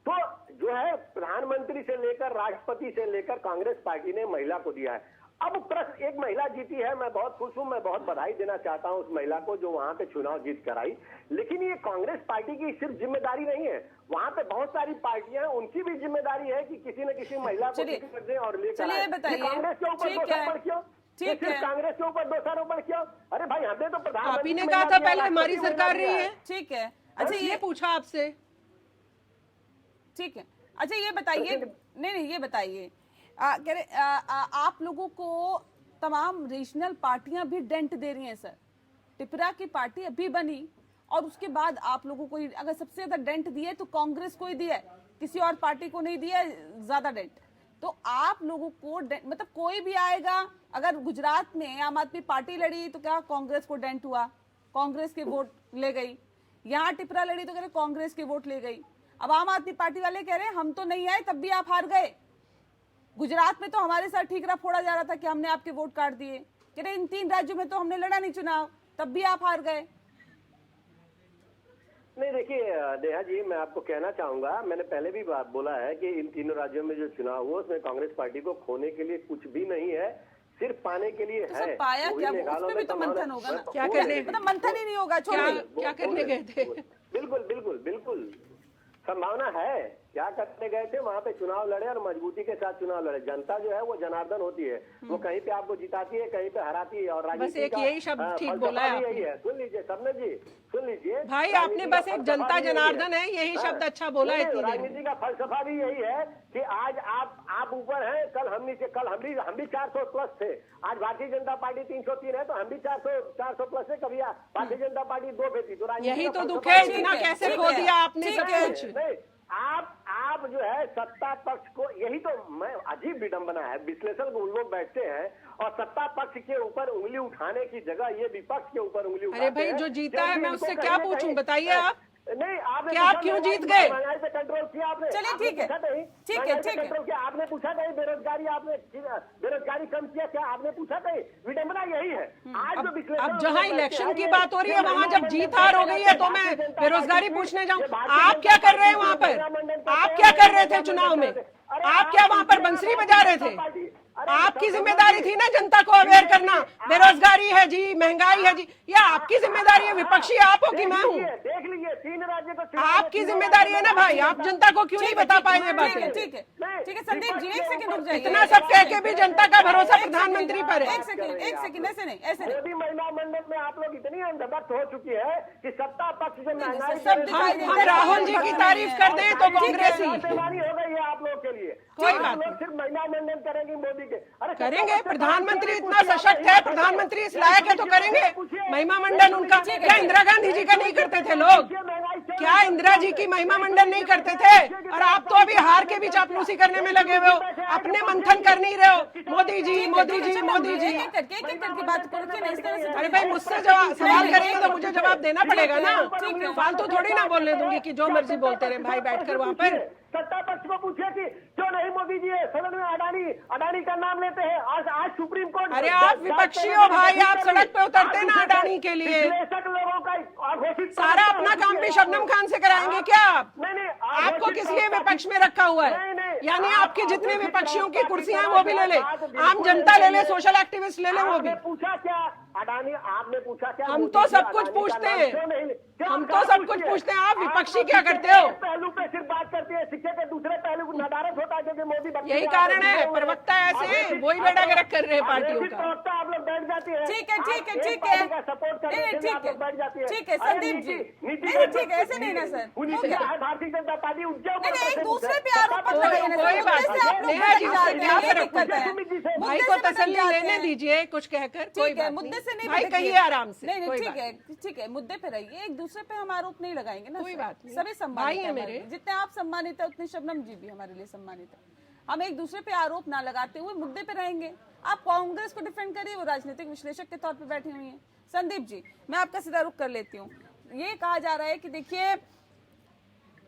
तो जो है प्रधानमंत्री से लेकर राष्ट्रपति से लेकर कांग्रेस पार्टी ने महिला को दिया है। अब प्रश्न, एक महिला जीती है, मैं बहुत खुश हूं, मैं बहुत बधाई देना चाहता हूं उस महिला को जो वहां पे चुनाव जीत कर आई। लेकिन ये कांग्रेस पार्टी की सिर्फ जिम्मेदारी नहीं है, वहां पे बहुत सारी पार्टियां, उनकी भी जिम्मेदारी है कि किसी न किसी महिला को टिकट दें और लेकर आए। कांग्रेस के ऊपर दोषारोपण क्यों? ठीक है, कांग्रेस के ऊपर दोषारोपण क्यों? अरे भाई हमने तो प्रधानमंत्री, आप ही ने कहा था पहले हमारी सरकार रही है। ठीक है, अच्छा ये पूछा आपसे, ठीक है। अच्छा ये बताइए, नहीं ये बताइए, कह रहे आप लोगों को तमाम रीजनल पार्टियां भी डेंट दे रही हैं सर। त्रिपुरा की पार्टी अभी बनी और उसके बाद आप लोगों को अगर सबसे ज्यादा डेंट दिया है तो कांग्रेस को ही दिया है, किसी और पार्टी को नहीं दिया है ज्यादा डेंट। तो आप लोगों को मतलब कोई भी आएगा, अगर गुजरात में आम आदमी पार्टी लड़ी तो क्या कांग्रेस को डेंट हुआ, कांग्रेस के वोट ले गई। यहाँ त्रिपुरा लड़ी तो कह रहे कांग्रेस के वोट ले गई। अब आम आदमी पार्टी वाले कह रहे हैं हम तो नहीं आए तब भी आप हार गए। गुजरात में तो हमारे साथ ठीकरा फोड़ा जा रहा था कि हमने आपके वोट काट दिए। कह रहे इन 3 राज्यों में तो हमने लड़ा नहीं चुनाव, तब भी आप हार गए। नहीं देखिए नेहा जी, मैं आपको कहना चाहूंगा, मैंने पहले भी बात बोला है कि इन तीनों राज्यों में जो चुनाव हुआ उसमें कांग्रेस पार्टी को खोने के लिए कुछ भी नहीं है, सिर्फ पाने के लिए तो है। पाया क्या? उसमें भी तो मंथन होगा ना, क्या करने, मतलब मंथन ही नहीं होगा, क्या करने गए थे? बिल्कुल संभावना है। क्या करने गए थे? वहाँ पे चुनाव लड़े और मजबूती के साथ चुनाव लड़े। जनता जो है वो जनार्दन होती है, वो कहीं पे आपको जिताती है, कहीं पे हराती है। और बस एक यही शब्द ठीक बोला है यही है। सुन लीजिए सबने जी, सुन लीजिए भाई, आपने बस एक जनता जनार्दन है यही शब्द अच्छा बोला है। राजनीति का फलसफा भी यही है कि आज आप ऊपर हैं, कल हम नीचे, कल हम भी 400 प्लस थे। आज भारतीय जनता पार्टी 303 है तो हम भी 400 प्लस है। कभी भारतीय जनता पार्टी 2 पे थी तो यही तो दुख है, इतना कैसे खो दिया आपने सब कुछ। आप आप जो है सत्ता पक्ष को, यही तो मैं अजीब विडंबना है, विश्लेषण को उन लोग बैठते हैं और सत्ता पक्ष के ऊपर उंगली उठाने की जगह ये विपक्ष के ऊपर उंगली उठाते अरे हैं। भाई, जो जीता है मैं क्योंकि उससे इनको क्या कहीं ना पूछूं, कहीं- बताइए आप। नहीं, आपने क्या आप क्यों जीत गए? महंगाई पे कंट्रोल किया आपने। चलिए, आपने ठीक है। पूछा नहीं, ठीक है, महंगाई पे ठीक है। कंट्रोल किया आपने, पूछा नहीं बेरोजगारी, आपने बेरोजगारी कम किया क्या आपने पूछा नहीं? विडंबना यही है। आज जो विश्लेषण अब जहां इलेक्शन की ये- बात हो रही है ये वहां जब महामंडल जीत हार हो गई है तो मैं भारतीय जनता बेरोजगारी पार्टी पूछने ये जाऊं? भारतीय आप जनता क्या कर रहे हैं पार्टी वहां पर? महामंडल कहते आप हैं, क्या कर रहे थे महामंडल चुनाव में? कहते हैं। अरे आप क्या वहां पर बंसरी बजा रहे थे? आपकी जिम्मेदारी थी ना जनता को अवेयर करना। बेरोजगारी है जी, महंगाई है जी, ये आपकी जिम्मेदारी है। विपक्षी आप हो कि मैं हूँ? देख लीजिए 3 राज्य को आपकी जिम्मेदारी है ना भाई, आप जनता को क्यों नहीं बता पाए ये बातें? ठीक है संदीप जी, एक सेकंड रुक जाइए। इतना सब कह के भी जनता का भरोसा प्रधानमंत्री पर है। एक सेकंड, ऐसे नहीं। मोदी महिला मंडल में आप लोग इतनी अंधभक्त हो चुकी है कि सत्ता पक्ष से महंगाई सब दिखाई देता हम है। राहुल जी की तारीफ कर दें तो कांग्रेस ही। बेमानी हो गई है आप लोग के लिए। कोई आप बात लोग सिर्फ महिला मंडल करेंगी मोदी के। अरे करेंगे, प्रधानमंत्री इतना सशक्त है, प्रधानमंत्री इस लायक है तो करेंगे। महिमा मंडन उनका, क्या इंदिरा गांधी जी का नहीं करते थे लोग? क्या इंदिरा जी की महिमा मंडन नहीं करते थे? और आप तो अभी हार के भी चापलूसी करने में लगे हुए हो, अपने मंथन कर नहीं रहे हो। मोदी जी, मोदी जी, मोदी जी। एक करके बात करो कि नहीं, इस तरह से अरे भाई, मुझसे जवाब सवाल करेंगे तो मुझे जवाब देना पड़ेगा ना। फालतू थोड़ी ना बोलने दूंगी कि जो मर्जी बोलते रहे भाई बैठकर वहाँ पर। सत्ता पक्ष को पूछिए कि क्यों नहीं मोदी जी सदन में अडानी का नाम लेते हैं। आज सुप्रीम कोर्ट, अरे आप विपक्षी हो भाई, आप सड़क पे उतरते ना अडानी के लिए। विश्लेषक लोगों का घोषित सारा अपना काम भी शबनम खान से कराएंगे क्या आप? नहीं, आपको किस लिए विपक्ष में रखा हुआ है? यानी आपके जितने विपक्षियों की कुर्सियां हैं वो भी ले ले, आम जनता ले ले, सोशल एक्टिविस्ट ले ले वो भी। पूछा क्या अडानी, आपने पूछा क्या? हम तो सब कुछ पूछते हैं, हम तो सब कुछ पूछते हैं। आप विपक्षी क्या करते हो? पहलू पे सिर्फ बात करती है, सिक्के के दूसरे पहलू को नदारत होता है क्योंकि मोदी यही कारण है, प्रवक्ता ऐसे वही बेड़ा गर्क कर रहे हैं पार्टियों का। प्रवक्ता आप लोग बैठ जाती है। ठीक है सपोर्ट कर बैठ जाती है। ठीक है संदीप जी, नहीं ठीक है, ऐसे नहीं ना सर, हो गया। भारतीय जनता पार्टी नहीं, एक दूसरे पे आरोप मत लगाइए ना, कोई बात मुद्दे से आप लोग नहीं, नेहा जी, भटक जाते क्या हैं, ये फर्क दिक्कत पड़ता है। है? भाई मुद्दे को से भटक तसल्ली जाते लेने हैं। दीजिए कुछ कहकर। कोई ठीक है, बात मुद्दे से नहीं भाई, भटकिए। कहिए आराम से। नहीं कोई ठीक बात है, ठीक है, मुद्दे पे रहिए, एक दूसरे पे हम आरोप नहीं लगाएंगे ना। कोई सर। बात नहीं। सभी सम्मानित भाई हैं हैं मेरे। हमारे। जितने आप सम्मानित है उतने शबनम जी भी हमारे लिए सम्मानित है। हम एक दूसरे पे आरोप ना लगाते हुए मुद्दे पे रहेंगे। आप कांग्रेस को डिफेंड करिए, वो राजनीतिक विश्लेषक के तौर पे बैठी हुई हैं। संदीप जी, मैं आपका सीधा रुख कर लेती हूँ। ये कहा जा रहा है कि देखिए,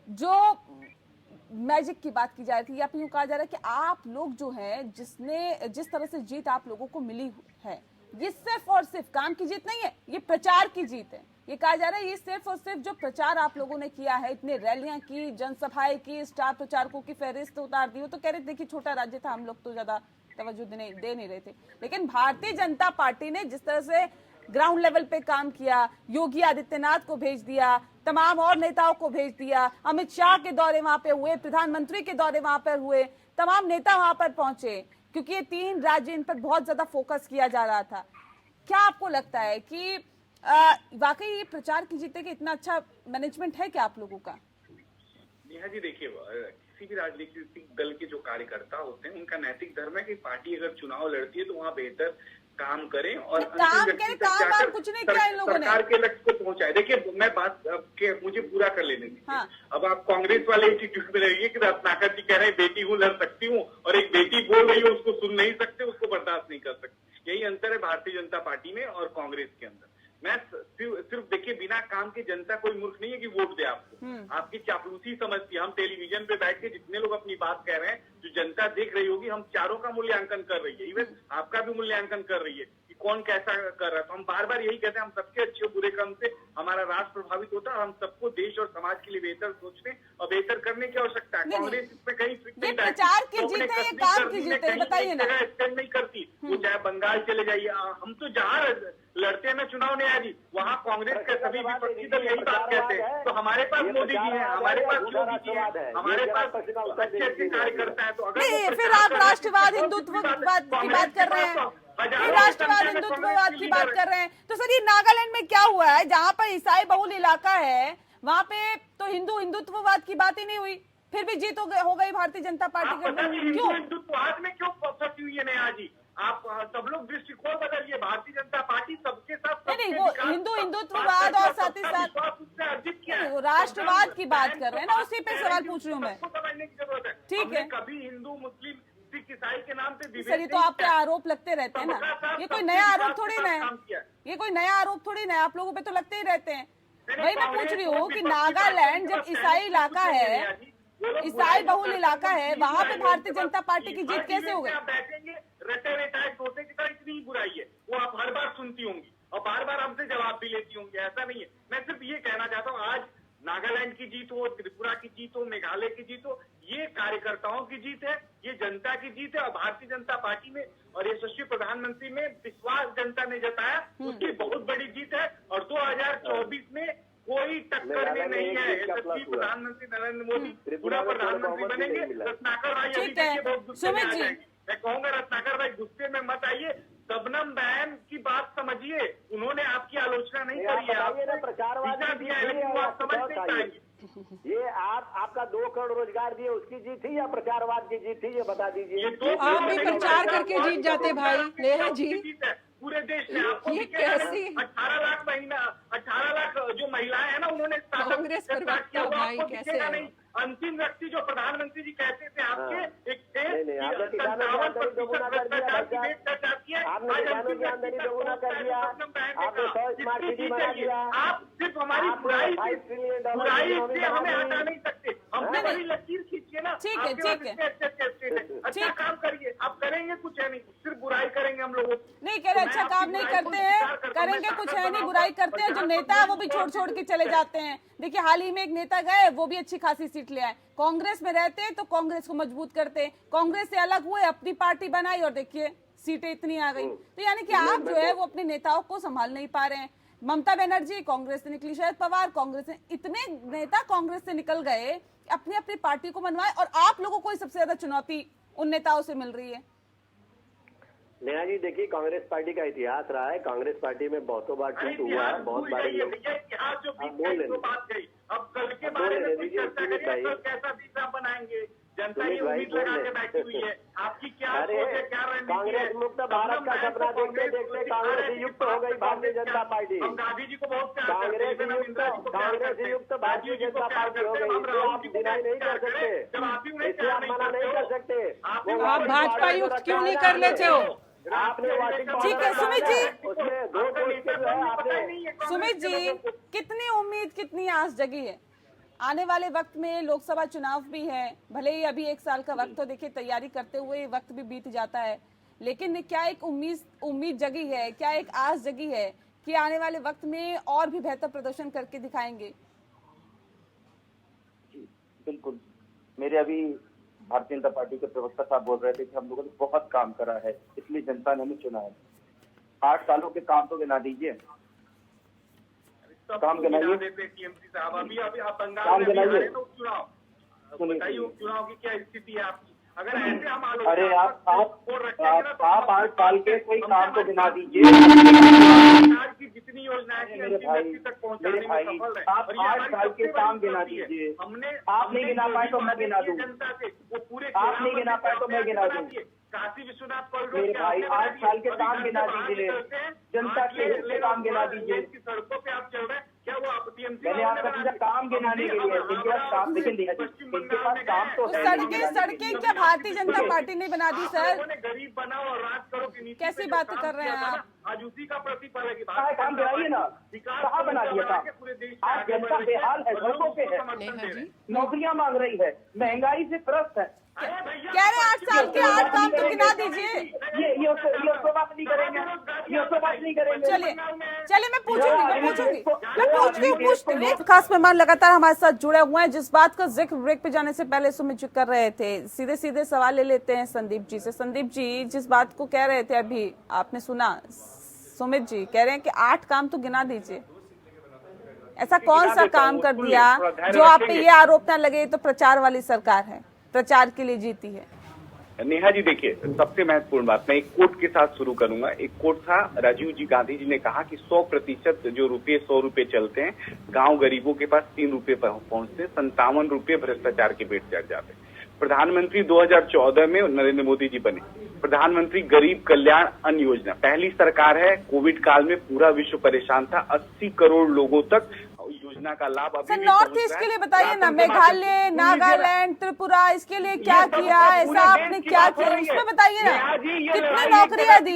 जो मैजिक की बात की जा रही थी, या फिर यूं कहा जा रहा है कि आप लोग जो हैं, जिस तरह से जीत आप लोगों को मिली है, ये सिर्फ और सिर्फ काम की जीत नहीं है, ये प्रचार की जीत है। ये कहा जा रहा है ये सिर्फ और सिर्फ जो प्रचार आप लोगों ने किया है, इतने रैलियां की, जनसभाएं की, स्टार प्रचारकों की फहरिस्त उतार दी। वो तो कह रहे थे कि छोटा राज्य था, हम लोग तो ज्यादा तवज्जो दे नहीं रहे थे। लेकिन भारतीय जनता पार्टी ने जिस तरह से ग्राउंड लेवल पे काम किया, योगी आदित्यनाथ को भेज दिया, तमाम और नेताओं को भेज दिया, अमित शाह के दौरे वहां पे हुए, प्रधानमंत्री के दौरे वहां पर हुए, तमाम नेता वहां पर पहुंचे, क्योंकि ये 3 राज्य, इन पर बहुत ज्यादा फोकस किया जा रहा था। क्या आपको लगता है कि वाकई ये प्रचार की जीते कि इतना अच्छा मैनेजमेंट है क्या आप लोगों का? नेहा जी देखिए, किसी भी राजनीतिक दल के जो कार्यकर्ता होते हैं उनका नैतिक धर्म है कि पार्टी अगर चुनाव लड़ती है तो वहाँ बेहतर काम करें और काम कुछ नहीं किया इन लोगों ने, सरकार के लक्ष्य को पहुंचाए। देखिए, मैं बात मुझे पूरा कर लेने दीजिए। हाँ। अब आप कांग्रेस वाले इंस्टीट्यूट में रहिए कि रत्नाकर जी कह रहे हैं बेटी हूँ, लड़ सकती हूँ, और एक बेटी बोल रही है उसको सुन नहीं सकते, उसको बर्दाश्त नहीं कर सकते। यही अंतर है भारतीय जनता पार्टी में और कांग्रेस के अंदर। मैं सिर्फ देखिए, बिना काम की जनता कोई मूर्ख नहीं है कि वोट दे आपको। आपकी चापलूसी समझती है। हम टेलीविजन पे बैठ के जितने लोग अपनी बात कह रहे हैं, जो जनता देख रही होगी, हम चारों का मूल्यांकन कर रही है, इवन आपका भी मूल्यांकन कर रही है कि कौन कैसा कर रहा है। तो हम बार बार यही कहते हैं, हम सबके अच्छे बुरे काम से हमारा राष्ट्र प्रभावित होता है और हम सबको देश और समाज के लिए बेहतर सोचने और बेहतर करने की आवश्यकता है। कांग्रेस इसमें कहीं ये प्रचार की जीत है, ये काम की जीत है, बताइए ना। स्टैंड नहीं करती, वो चाहे बंगाल चले जाइए। हम तो जहाँ लड़ते हैं चुनाव नहीं आ जी, वहाँ कांग्रेस के सभी विपक्षी दल यही बात कहते हैं। तो हमारे पास मोदी जी है, हमारे पास योगी जी है, हमारे पास अच्छे अच्छे कार्यकर्ता है। तो अगर नहीं, फिर आप राष्ट्रवाद हिंदुत्व की बात कर रहे हैं, फिर राष्ट्रवाद हिंदुत्ववाद की बात कर रहे हैं। तो सर, ये नागालैंड में क्या हुआ है, जहाँ पर ईसाई बहुल इलाका है, वहाँ पे तो हिंदुत्ववाद की बात ही नहीं हुई, फिर भी जीत हो गई भारतीय जनता पार्टी के। क्यों हिंदुत्ववाद में क्यों फंसी हुई है नेहा जी? आप सब लोग दृष्टिकोण बदलिए। भारतीय जनता पार्टी सबके साथ नहीं वो हिंदुत्ववाद और साथ ही साथ अर्जित किया है। वो राष्ट्रवाद की बात कर रहे हैं ना, उसी पे सवाल पूछ रही हूँ मैं। समझने की जरूरत है। ठीक है, कभी हिंदू मुस्लिम सिख ईसाई के नाम पे सर ये तो आपके आरोप लगते रहते हैं ना, ये कोई नया आरोप थोड़ी ना है, ये कोई नया आरोप थोड़ी ना है, आप लोगों पे तो लगते ही रहते हैं। वही मैं पूछ रही हूँ कि नागालैंड जब ईसाई इलाका है, ईसाई बहुल इलाका है, वहाँ पे भारतीय जनता पार्टी की जीत कैसे हो गई? बैठेंगे रटे रटाए तोते की तरह, इतनी बुराई है वो आप हर बार सुनती होंगी और बार बार हमसे जवाब भी लेती होंगी, ऐसा नहीं है। मैं सिर्फ ये कहना चाहता हूँ, आज नागालैंड की जीत हो, त्रिपुरा की जीत हो, मेघालय की जीत हो, ये कार्यकर्ताओं की जीत है, ये जनता की जीत है। और भारतीय जनता पार्टी में और यशस्वी प्रधानमंत्री में विश्वास जनता ने जताया, उसकी बहुत बड़ी जीत है। और 2024 में कोई टक्कर में नहीं है। यशस्वी प्रधानमंत्री नरेंद्र मोदी पूरा प्रधानमंत्री बनेंगे। रत्नाकर भाई अभी देखिए बहुत गुस्से में आ जाएंगे। मैं कहूंगा रत्नाकर भाई गुस्से में मत आइए, शबनम बहन की बात समझिए, उन्होंने आपकी आलोचना नहीं करी है, आप समझ नहीं पाएंगे। ये आपका 2 करोड़ रोजगार दिए उसकी जीत थी या प्रचारवाद की जीत थी, ये बता दीजिए। आप भी प्रचार करके जीत जाते भाई नेहा जी, पूरे देश में आपको ये कैसी 18 लाख जो महिलाएं हैं ना, उन्होंने कांग्रेस पर बात किया भाई, कैसे है? नहीं, अंतिम व्यक्ति जो प्रधानमंत्री जी कहते थे आपके एक थे, आपने किसानों की आमदनी दोगुना कर दिया, आपने किसानों की आमदनी दोगुना कर दिया, आपने 100 स्मार्ट सिटी बना दिया। आप सिर्फ हमारी बुराई से हमें हटा नहीं सकते, हमने बड़ी लकीर खींचिए ना। ठीक है, ठीक है, अच्छा काम करिए, आप करेंगे कुछ है नहीं, सिर्फ बुराई करेंगे हम लोग। नहीं कह रहे अच्छा काम नहीं करते हैं, करेंगे कुछ है नहीं, बुराई करते हैं। जो नेता है वो भी छोड़ के चले जाते हैं। देखिए हाल ही में एक नेता गए, वो भी अच्छी खासी सीट ले आए। कांग्रेस में रहते तो कांग्रेस को मजबूत करते, कांग्रेस से अलग हुए, अपनी पार्टी बनाई और देखिए सीटें इतनी आ गई। तो यानी कि आप जो है वो अपने नेताओं को संभाल नहीं पा रहे हैं। ममता बनर्जी कांग्रेस से निकली, शरद पवार कांग्रेस से, इतने नेता कांग्रेस से निकल गए, अपनी अपनी पार्टी को बनवाए, और आप लोगों को सबसे ज्यादा चुनौती उन नेताओं से मिल रही है। नेहा जी देखिए, कांग्रेस पार्टी का इतिहास रहा है, कांग्रेस पार्टी में बहुतों बार टूट हुआ है, बहुत बार इतिहास जो बात कही, अब कल के बारे में कोई चर्चा करिए, कैसा तीसरा बनाएंगे, जनता ये उम्मीद लगा के बैठी हुई है। आपकी क्या सोच है, क्या रणनीति है? कांग्रेस मुक्त भारत का सपना देखते देखते कांग्रेस युक्त हो गई भारतीय जनता पार्टी। हम गांधी जी को बहुत कांग्रेस युक्त भारतीय जनता पार्टी हो गई, इसको आप डिनाई नहीं कर सकते, इसे आप मना नहीं कर सकते। आप भाजपा युक्त क्यों नहीं कर लेते हो? ठीक है सुमित जी, उसमें 2 पोस्ट जो है आपने। सुमित जी कितनी उम्मीद, कितनी आस जगी है? आने वाले वक्त में लोकसभा चुनाव भी है, भले ही अभी 1 साल का वक्त, तो देखिए तैयारी करते हुए वक्त भी बीत जाता है, लेकिन क्या एक उम्मीद जगी है, क्या एक आस जगी है कि आने वाले वक्त में और भी बेहतर प्रदर्शन करके दिखाएंगे? बिल्कुल, मेरे अभी भारतीय जनता पार्टी के प्रवक्ता साहब बोल रहे थे कि हम लोगों ने बहुत काम करा है, इसलिए जनता ने हमें चुना है। 8 सालों के काम तो गिना दीजिए, काम गिनाइए, टीएमसी साहब। अभी आप बंगाल काम में गिनाइए। उपचुनाव बताइए, उपचुनाव की क्या स्थिति है आपकी? अगर ऐसे हम अरे आप 8 साल के कोई काम तो गिना दीजिए। सरकार की जितनी योजनाएं थी मेरे भाई, आप 8 साल के काम गिना दीजिए। आप नहीं गिना पाए तो मैं गिना दूं, आप नहीं गिना पाए तो मैं गिना दूं। काशी विश्वनाथ मेरे भाई 8 साल के काम गिना दीजिए, जनता के हित से काम गिना दीजिए। सड़कों पे आप चल रहे हैं, क्या वो आप टीएमसी? मैंने आपका सीधा काम गिनाने के लिए, इनके पास काम, लेकिन इनके पास काम तो है। सड़कें क्या भारतीय जनता पार्टी ने बना दी सर? गरीब बनाओ और राज करो की नीति कैसी बातें कर रहे हैं आप? आज उसी का प्रतिफल है कि काम गिनाइए ना, कहाँ बना दिया काम? आज जनता बेहाल है, सड़कों पे है, नौकरियां मांग रही है, महंगाई से त्रस्त है। कह रहे 8 साल के 8 काम तो गिना दीजिए। ये उसको बात नहीं करेंगे, ये उसको बात नहीं करेंगे। चलिए मैं पूछूंगी। खास मेहमान लगातार हमारे साथ जुड़े हुए हैं। जिस बात का जिक्र ब्रेक पे जाने से पहले सुमित जी कर रहे थे, सीधे सवाल ले लेते हैं संदीप जी से। संदीप जी जिस बात को कह रहे थे अभी आपने सुना, सुमित जी कह रहे हैं कि 8 काम तो गिना दीजिए। ऐसा कौन सा काम कर दिया जो आप पे ये आरोप न लगे तो प्रचार वाली सरकार है, प्रचार के लिए जीती है? नेहा जी देखिए, सबसे महत्वपूर्ण बात, मैं एक कोट के साथ शुरू करूंगा। एक कोट था, राजीव जी गांधी जी ने कहा कि 100% जो रुपये 100 रुपए चलते हैं, गांव गरीबों के पास 3 रुपए पहुंचते, 57 रुपए भ्रष्टाचार के पेट चढ़ जाते। प्रधानमंत्री 2014 में नरेंद्र मोदी जी बने। प्रधानमंत्री गरीब कल्याण अन्न योजना पहली सरकार है। कोविड काल में पूरा विश्व परेशान था। 80 करोड़ लोगों तक योजना का लाभ अभी सर भी नॉर्थ पहुंच ईस्ट रहा के है। लिए बताइए ना, राशन के मेघालय, माध्यम से नागालैंड, त्रिपुरा, इसके लिए क्या किया, ऐसा आपने क्या किया, उसमें बताइए ना। कितनी नौकरियां दी,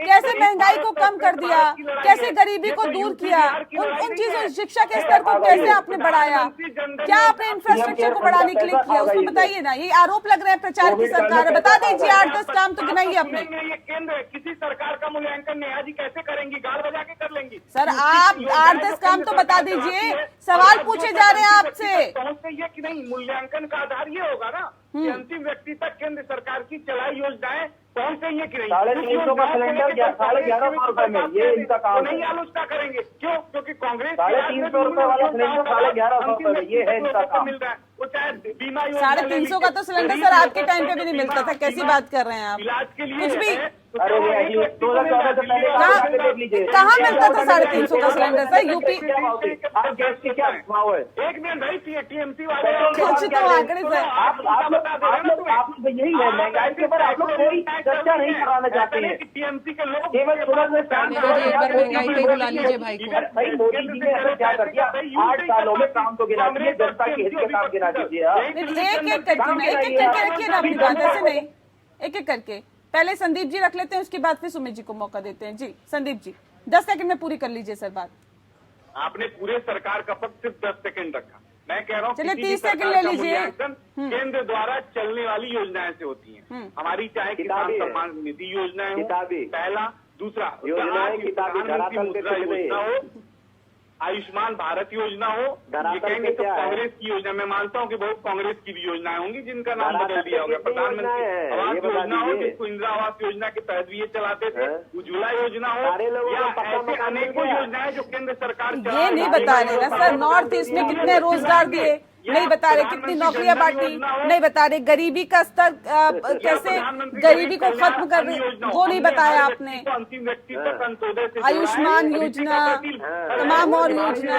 कैसे महंगाई को कम कर दिया, कैसे गरीबी को दूर किया, उन चीजों, शिक्षा के स्तर को कैसे आपने बढ़ाया, क्या आपने इंफ्रास्ट्रक्चर को बढ़ाने के लिए किया, उसमें बताइए ना। ये आरोप लग रहे हैं प्रचार की सरकार है, बता दीजिए 8-10 काम तो गिनाइए आपने। ये केंद्र किसी सरकार का मूल्यांकन नेहा जी कैसे करेंगी? गाल बजा के कर लेंगी। सर आप 8-10 काम तो बता दीजिए, सवाल पूछे जा रहे हैं आपसे। पहुंचते ये कि नहीं, मूल्यांकन का आधार ये होगा ना कि अंतिम व्यक्ति तक केंद्र सरकार की चलाई योजनाएं पहुंचते ही कि नहीं। 350 का सिलेंडर 1150 रुपए में, ये इनका काम नहीं आलोचना करेंगे। क्यों? क्योंकि कांग्रेस 350 रुपए वाला सिलेंडर 1150 रुपए में, ये है इनका काम। मिल रहा है। वो चाहे बीमा 350 का तो सिलेंडर सर आपके टाइम पे भी नहीं मिलता था, कैसी बात कर रहे हैं आप? इलाज के लिए कुछ भी अरे 2014 से पहले कहाँ मिलता था 350 का सिलेंडर सर? यूपी गैस की क्या भाव है? एक दिन भाई टीएमसी वाले कुछ तो आंकड़े सर। आप लोग यही है, महंगाई के ऊपर आप लोग कोई चर्चा नहीं कराना चाहते हैं। टीएमसी के लोग केवल सुबह में शाम एक बार महंगाई पे बुला लीजिए भाई को। भाई मोदी जी ने ऐसा क्या कर दिया? 8 सालों में काम तो गिना दिए, जनता के हित के काम गिना दीजिए आप। एक एक करके ना, एक एक करके रखिए ना अपनी बात, ऐसे नहीं, एक एक करके। पहले संदीप जी रख लेते हैं, उसके बाद फिर सुमित जी को मौका देते हैं। जी संदीप जी 10 सेकंड में पूरी कर लीजिए सर बात। आपने पूरे सरकार का पद सिर्फ 10 सेकंड रखा। मैं कह रहा हूँ चलिए, किसी 30 भी सेकंड सरकार ले का लीजिए। मूल्यांकन केंद्र द्वारा चलने वाली योजनाएं से होती हैं। हमारी चाहे किसान किताबी है। सम्मान निधि योजनाएं हो, किताबी। पहला, दूसरा योजनाएं किताबी, प्रधानमंत्री धरातल पे मुद्रा कुछ नहीं योजना है। हो, आयुष्मान भारत योजना हो। धरातल ये कहेंगे पे तो क्या है? कांग्रेस की योजना, मैं मानता हूँ कि बहुत कांग्रेस की भी योजनाएं होंगी जिनका नाम धरातल बदल दिया पे होगा। कितनी प्रधानमंत्री योजनाएं हैं? आवास ये बता योजना हो, दीजिए। जिसको इंदिरा आवास योजना के तहत भी ये चलाते थे, हाँ। उज्ज्वला योजना हो, सारे लोगों या को पक्का ऐसे मकान मिल अनेकों गया। योजनाएं जो केंद्र सरकार चला ये रही नहीं है। बता रहे ना सर, नॉर्थ ईस्ट में कितने रोजगार दिए, नहीं बता रहे कितनी नौकरियां बांटी, नहीं बता रहे गरीबी का स्तर कैसे गरीबी को खत्म कर रहे, वो नहीं बताया आपने। अंतिम व्यक्ति तक अंत्योदय से आयुष्मान जोड़ा है। योजना, हाँ। तमाम और योजना।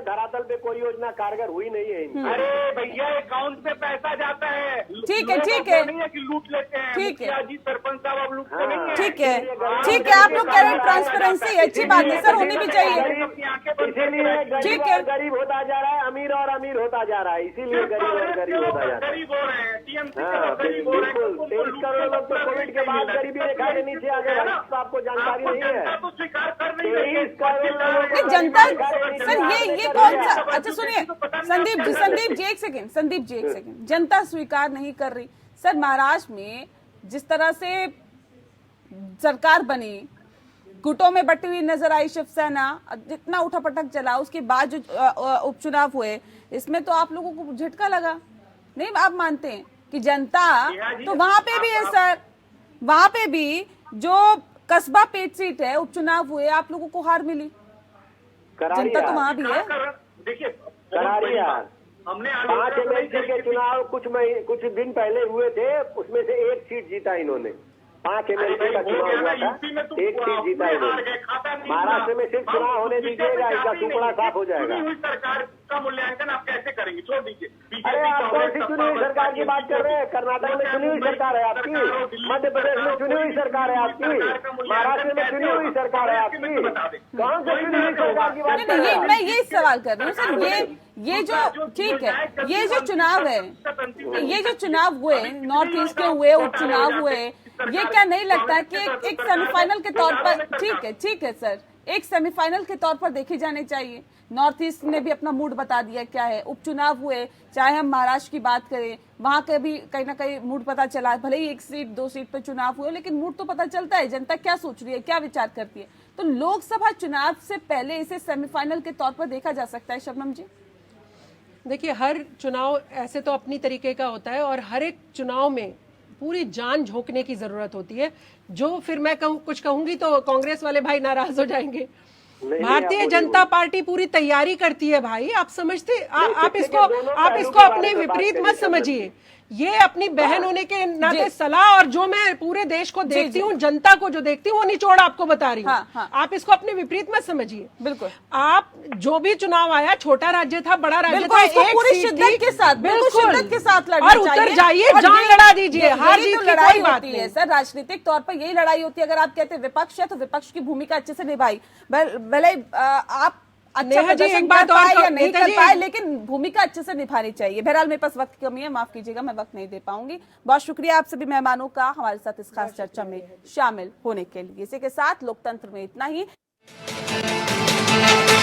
धरातल पे कोई योजना कारगर हुई नहीं है इनकी। अरे भैया अकाउंट में पैसा जाता है। ठीक है, लोगों ठीक को है। नहीं है कि लूट लेते हैं। ठीक है। मुखिया जी, सरपंच साहब अब लूटते नहीं है। ठीक है, ठीक है, आप लोग कह रहे हैं ट्रांसपेरेंसी अच्छी बात है सर, होनी भी चाहिए। इसीलिए ठीक है। गरीब होता जा रहा है, अमीर और अमीर होता जा रहा है, इसीलिए गरीब और गरीब होता जा रहा है। गरीब हो रहे हैं, टीएमसी के हाँ, लोग गरीब हो रहे हैं। बिल्कुल 23 करोड़ लोग तो कोविड के बाद गरीबी रेखा के नीचे आ गए। तो आपको जानकारी नहीं है। जनता तो स्वीकार कर नहीं रही है। 23 करोड़ लोगों नहीं को जनता जानकारी नहीं सर, है। ये कौन सा, अच्छा सुनिए संदीप जी एक सेकंड, जनता स्वीकार नहीं कर रही सर। महाराष्ट्र में जिस तरह से सरकार बनी, गुटों में बटी हुई नजर आई शिवसेना, जितना उठापटक चला, उसके बाद जो उपचुनाव हुए, इसमें तो आप लोगों को झटका लगा नहीं? आप मानते हैं कि जनता तो वहां पे भी है सर, वहां पे भी जो कस्बा पेट सीट है, उपचुनाव हुए, आप लोगों को हार मिली, जनता तो वहां भी है। देखिए करारी यार, हमने 5 एमएलसी के चुनाव कुछ दिन पहले हुए थे, उसमें से 1 सीट जीता इन्होंने। 5 एमएलसी का चुनाव हुआ था, 1 सीट जीता इन्होंने। महाराष्ट्र में सिर्फ चुनाव होने दीजिएगा, इसका टुकड़ा साफ हो जाएगा। चुनी हुई सरकार का मूल्यांकन आप कैसे करेंगे? छोड़ दीजिए। अरे आप कौन सी चुनी हुई सरकार की बात कर रहे हैं? कर्नाटक में चुनी हुई सरकार है आपकी, मध्य प्रदेश में चुनी हुई सरकार है आपकी, महाराष्ट्र में चुनी हुई सरकार है आपकी। कौन सी चुनी हुई सरकार की बात कर रहे हैं? मैं ये सवाल कर रही हूँ सर, ये जो ठीक है, ये जो चुनाव है, ये जो चुनाव हुए नॉर्थ ईस्ट के हुए, उपचुनाव हुए, ये क्या नहीं लगता है कि एक सेमीफाइनल के तौर पर, ठीक है सर, एक सेमीफाइनल के तौर पर देखे जाने चाहिए? नॉर्थ ईस्ट ने भी अपना मूड बता दिया क्या है, उपचुनाव हुए, चाहे हम महाराष्ट्र की बात करें, वहां का भी कहीं ना कहीं मूड पता चला, भले ही 1 सीट 2 सीट पर चुनाव हुए, लेकिन मूड तो पता चलता है, जनता क्या सोच रही है, क्या विचार करती है। तो लोकसभा चुनाव से पहले इसे सेमीफाइनल के तौर पर देखा जा सकता है शबनम जी? देखिए, हर चुनाव ऐसे तो अपनी तरीके का होता है और हर एक चुनाव में पूरी जान झोंकने की जरूरत होती है। जो फिर मैं कुछ कहूंगी तो कांग्रेस वाले भाई नाराज हो जाएंगे। भारतीय जनता पार्टी पूरी तैयारी करती है भाई, आप समझते, आप इसको अपने विपरीत मत समझिए। ये अपनी बहन होने के नाते सलाह, और जो मैं पूरे देश को देखती हूँ, जनता को जो देखती हूँ, वो निचोड़ आपको बता रही हूँ। हाँ। आप इसको अपने विपरीत मत समझिए। बिल्कुल, आप जो भी चुनाव आया, छोटा राज्य था, बड़ा राज्य था, इसको एक पूरी सीट शिद्दत थी, के साथ, बिल्कुल शिद्दत के साथ लड़ना और उतर जाइए, और जान ये- लड़ा दीजिए, हार यही जीत तो की लड़ाई कोई बात होती है नहीं। सर, राजनीतिक तौर पर यही लड़ाई होती है। अगर आप कहते हैं विपक्ष है तो विपक्ष की भूमिका अच्छे से निभाई, भले आप अच्छा नेहा जी, प्रदर्शन एक बात कर और पाए तो- या नहीं नेता कर जी, पाए, लेकिन भूमिका अच्छे से निभानी चाहिए। बहरहाल मेरे पास वक्त की कमी है, माफ कीजिएगा, मैं वक्त नहीं दे पाऊंगी। बहुत शुक्रिया आप सभी मेहमानों का हमारे साथ इस खास चर्चा में शामिल होने के लिए। इसी के साथ लोकतंत्र में इतना ही।